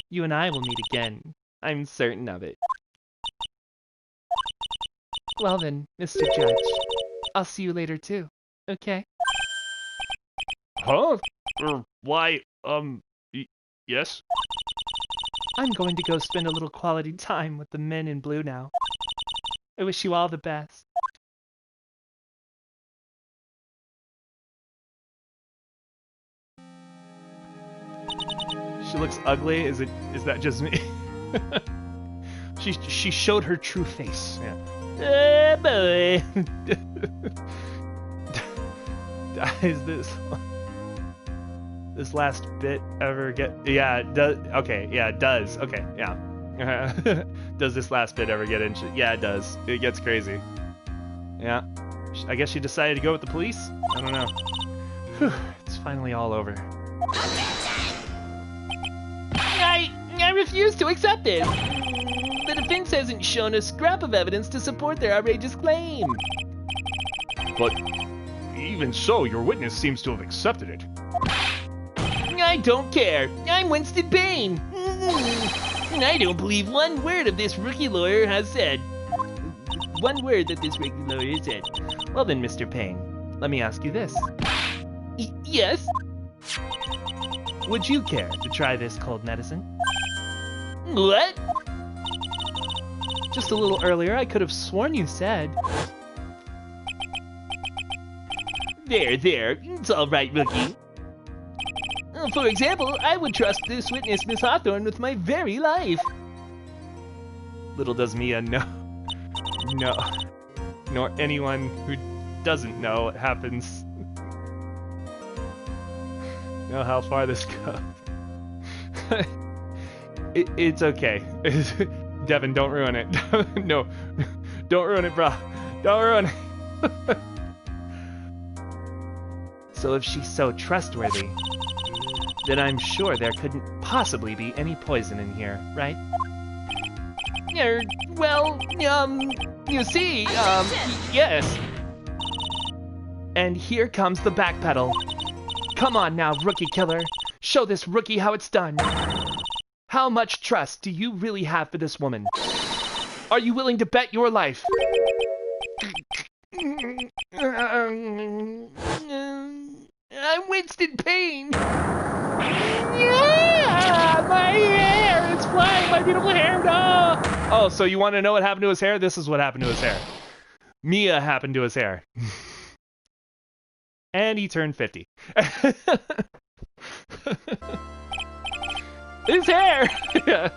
You and I will meet again. I'm certain of it. Well then, Mr. Judge, I'll see you later too, okay? Huh? Why, yes? I'm going to go spend a little quality time with the men in blue now. I wish you all the best. She looks ugly. Is that just me? She showed her true face. Yeah. Oh boy. Is this last bit ever get? Yeah, it does. Okay, yeah, it does. Okay, yeah. Does this last bit ever get into? Yeah, it does. It gets crazy. Yeah. I guess she decided to go with the police? I don't know. Whew, it's finally all over. I refuse to accept it. The defense hasn't shown a scrap of evidence to support their outrageous claim. But even so, your witness seems to have accepted it. I don't care. I'm Winston Payne. And I don't believe one word of this rookie lawyer has said. One word that this rookie lawyer said. Well then, Mr. Payne, let me ask you this. Yes? Would you care to try this cold medicine? What? Just a little earlier, I could have sworn you said. There, it's all right, rookie. For example, I would trust this witness, Miss Hawthorne, with my very life. Little does Mia know, nor anyone who doesn't know what happens. Know how far this goes. It's okay. Devin, don't ruin it. No, don't ruin it, bro. Don't ruin it. So if she's so trustworthy, then I'm sure there couldn't possibly be any poison in here, right? Well, you see, yes. And here comes the backpedal. Come on now, rookie killer. Show this rookie how it's done. How much trust do you really have for this woman? Are you willing to bet your life? I'm Winston Payne. Yeah, my hair! It's flying, my beautiful hair, no! Oh, so you want to know what happened to his hair? This is what happened to his hair. Mia happened to his hair. And he turned 50. His hair! Yeah.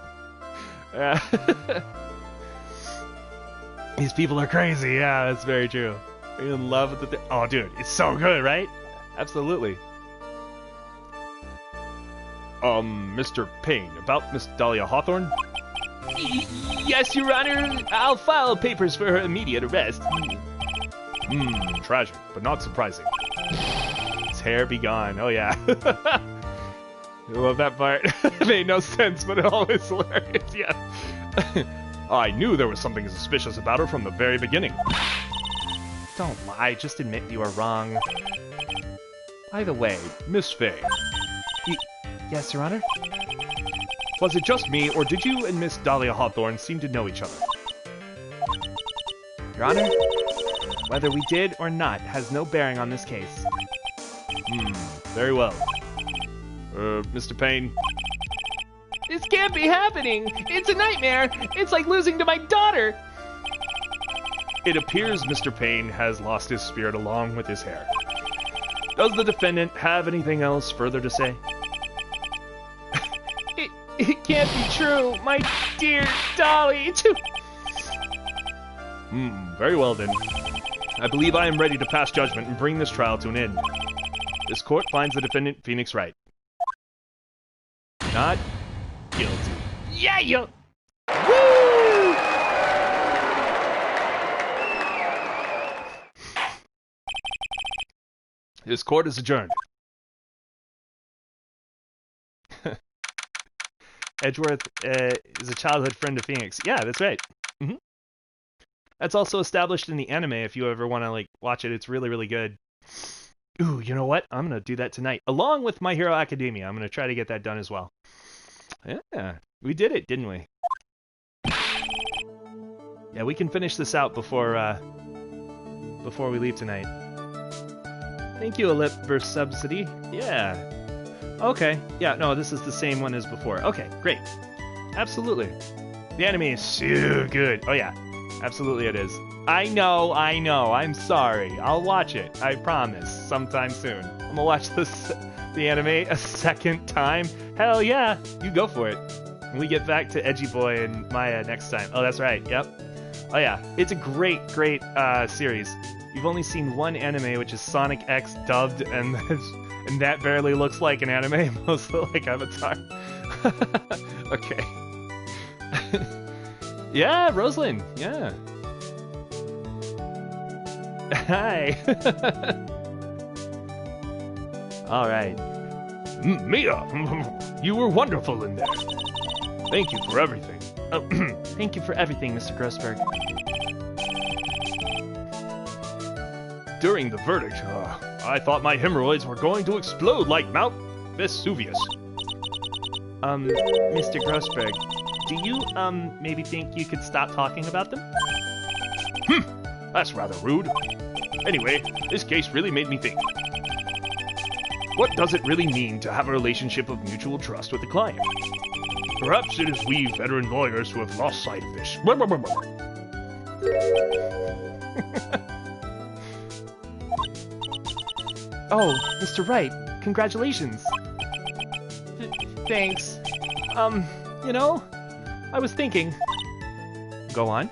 These people are crazy. Yeah, that's very true. Are you in love with the oh, dude, it's so good, right? Absolutely. Mr. Payne, about Miss Dahlia Hawthorne? Yes, Your Honor. I'll file papers for her immediate arrest. Tragic, but not surprising. His hair be gone. Oh, yeah. I love that part. It made no sense, but it always hilarious. Yeah. I knew there was something suspicious about her from the very beginning. Don't lie. Just admit you are wrong. By the way, Miss Faye. Yes, Your Honor? Was it just me, or did you and Miss Dahlia Hawthorne seem to know each other? Your Honor, whether we did or not has no bearing on this case. Very well. Mr. Payne? This can't be happening! It's a nightmare! It's like losing to my daughter! It appears Mr. Payne has lost his spirit along with his hair. Does the defendant have anything else further to say? It can't be true! My dear Dolly! Very well then. I believe I am ready to pass judgment and bring this trial to an end. This court finds the defendant, Phoenix Wright, not guilty. Yeah, you... Woo! This court is adjourned. Edgeworth is a childhood friend of Phoenix. Yeah, that's right. That's also established in the anime if you ever want to like watch it. It's really, really good. Ooh, you know what? I'm going to do that tonight. Along with My Hero Academia. I'm going to try to get that done as well. Yeah, we did it, didn't we? Yeah, we can finish this out before we leave tonight. Thank you, Alip, for subsidy. Yeah. Okay. Yeah, no, this is the same one as before. Okay, great. Absolutely. The anime is so good. Oh yeah, absolutely it is. I know. I'm sorry. I'll watch it. I promise. Sometime soon. I'm gonna watch the anime a second time. Hell yeah, you go for it. When we get back to Edgy Boy and Maya next time. Oh, that's right. Yep. Oh yeah, it's a great series. You've only seen one anime, which is Sonic X dubbed, and that barely looks like an anime, mostly like Avatar. Okay. Yeah, Rosalind. Yeah. Hi. All right. Mia, you were wonderful in there. Thank you for everything. Thank you for everything, Mr. Grossberg. During the verdict, I thought my hemorrhoids were going to explode like Mount Vesuvius. Mr. Grossberg, do you, maybe think you could stop talking about them? That's rather rude. Anyway, this case really made me think. What does it really mean to have a relationship of mutual trust with the client? Perhaps it is we veteran lawyers who have lost sight of this. Oh, Mr. Wright, congratulations. Thanks. You know, I was thinking. Go on.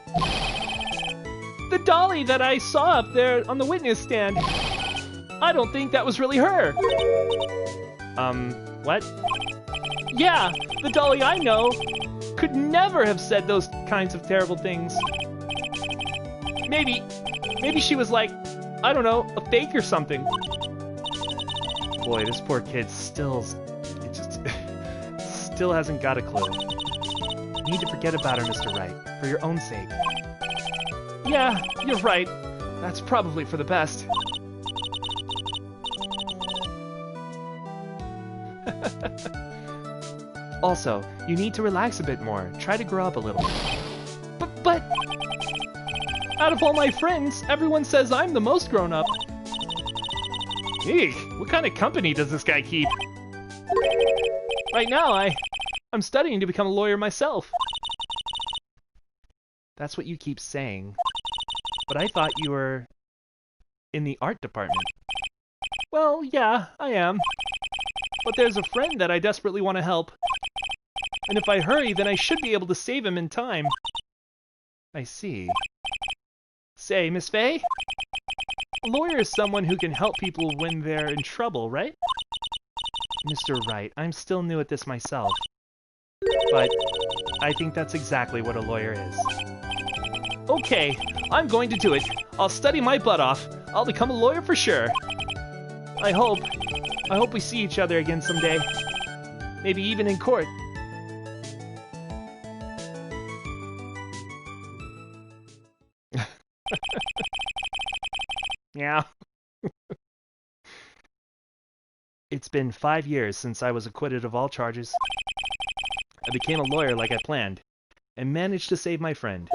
The dolly that I saw up there on the witness stand. I don't think that was really her. What? Yeah, the dolly I know could never have said those kinds of terrible things. Maybe she was like, I don't know, a fake or something. Boy, this poor kid still hasn't got a clue. You need to forget about her, Mr. Wright, for your own sake. Yeah, you're right. That's probably for the best. Also, you need to relax a bit more. Try to grow up a little. But... out of all my friends, everyone says I'm the most grown up. Eek, what kind of company does this guy keep? Right now, I'm studying to become a lawyer myself. That's what you keep saying. But I thought you were in the art department. Well, yeah, I am. But there's a friend that I desperately want to help. And if I hurry, then I should be able to save him in time. I see. Say, Miss Faye? A lawyer is someone who can help people when they're in trouble, right? Mr. Wright, I'm still new at this myself. But I think that's exactly what a lawyer is. Okay, I'm going to do it. I'll study my butt off. I'll become a lawyer for sure. I hope we see each other again someday. Maybe even in court. Yeah. It's been 5 years since I was acquitted of all charges. I became a lawyer like I planned, and managed to save my friend.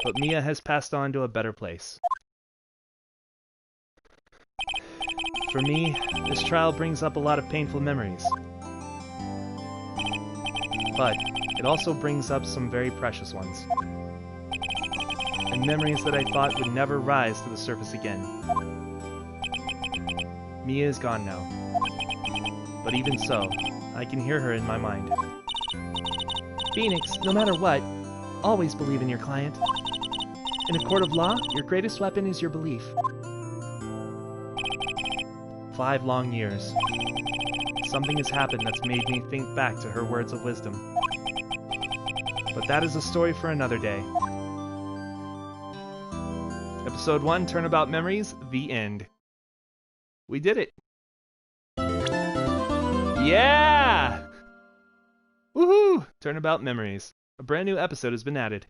But Mia has passed on to a better place. For me, this trial brings up a lot of painful memories. But it also brings up some very precious ones. And memories that I thought would never rise to the surface again. Mia is gone now. But even so, I can hear her in my mind. Phoenix, no matter what, always believe in your client. In a court of law, your greatest weapon is your belief. 5 long years. Something has happened that's made me think back to her words of wisdom. But that is a story for another day. Episode 1, Turnabout Memories, the end. We did it. Yeah! Woohoo! Turnabout Memories. A brand new episode has been added.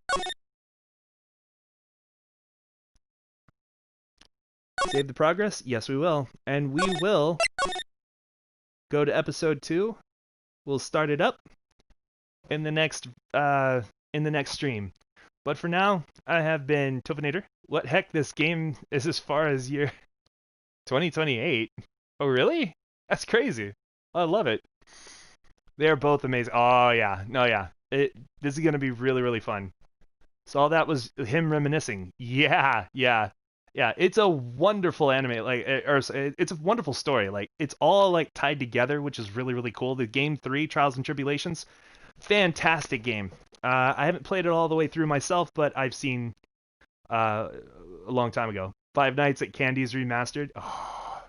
Save the progress? Yes, we will. And we will go to episode 2. We'll start it up in the next stream. But for now, I have been Tophinator. What heck, this game is as far as year 2028. Oh, really? That's crazy. I love it. They're both amazing. Oh, yeah. No, yeah. This is gonna be really, really fun. So all that was him reminiscing. Yeah, yeah, yeah. It's a wonderful anime, like, it's a wonderful story. Like, it's all like tied together, which is really, really cool. The game 3, Trials and Tribulations, fantastic game. I haven't played it all the way through myself, but I've seen a long time ago. Five Nights at Candy's Remastered. Oh,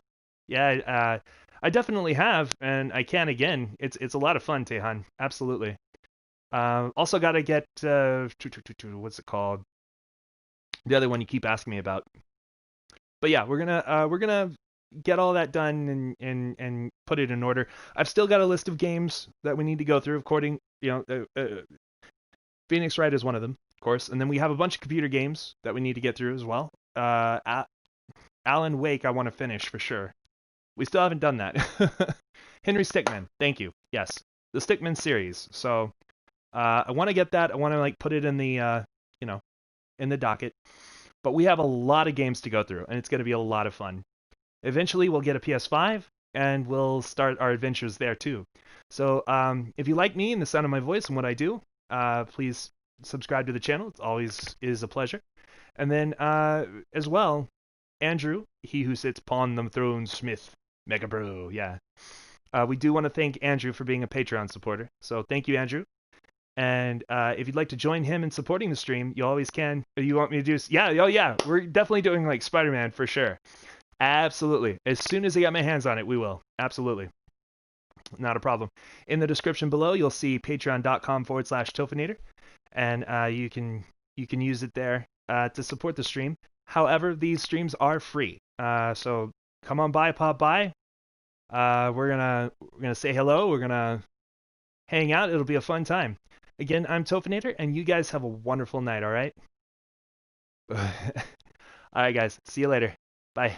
yeah, I definitely have, and I can again. It's a lot of fun, Tehan. Absolutely. Also got to get what's it called? The other one you keep asking me about. But yeah, we're gonna get all that done and put it in order. I've still got a list of games that we need to go through. According, Phoenix Wright is one of them, of course, and then we have a bunch of computer games that we need to get through as well. Alan Wake, I want to finish for sure. We still haven't done that. Henry Stickmin, thank you. Yes, the Stickmin series. So I want to get that. I want to like put it in the in the docket. But we have a lot of games to go through, and it's going to be a lot of fun. Eventually, we'll get a PS5, and we'll start our adventures there too. So if you like me and the sound of my voice and what I do, please subscribe to the channel. It always is a pleasure. And then as well, Andrew, he who sits upon the throne, Smith, Mega Bro, yeah. We do want to thank Andrew for being a Patreon supporter. So thank you, Andrew. And if you'd like to join him in supporting the stream, you always can. You want me to do? Yeah, oh yeah, we're definitely doing like Spider-Man for sure. Absolutely. As soon as I get my hands on it, we will. Absolutely. Not a problem. In the description below, you'll see patreon.com/Tophinator, and you can use it there to support the stream. However, these streams are free. So come on by, pop by. We're gonna say hello. We're gonna hang out. It'll be a fun time. Again, I'm Tophinator, and you guys have a wonderful night, all right? All right, guys. See you later. Bye.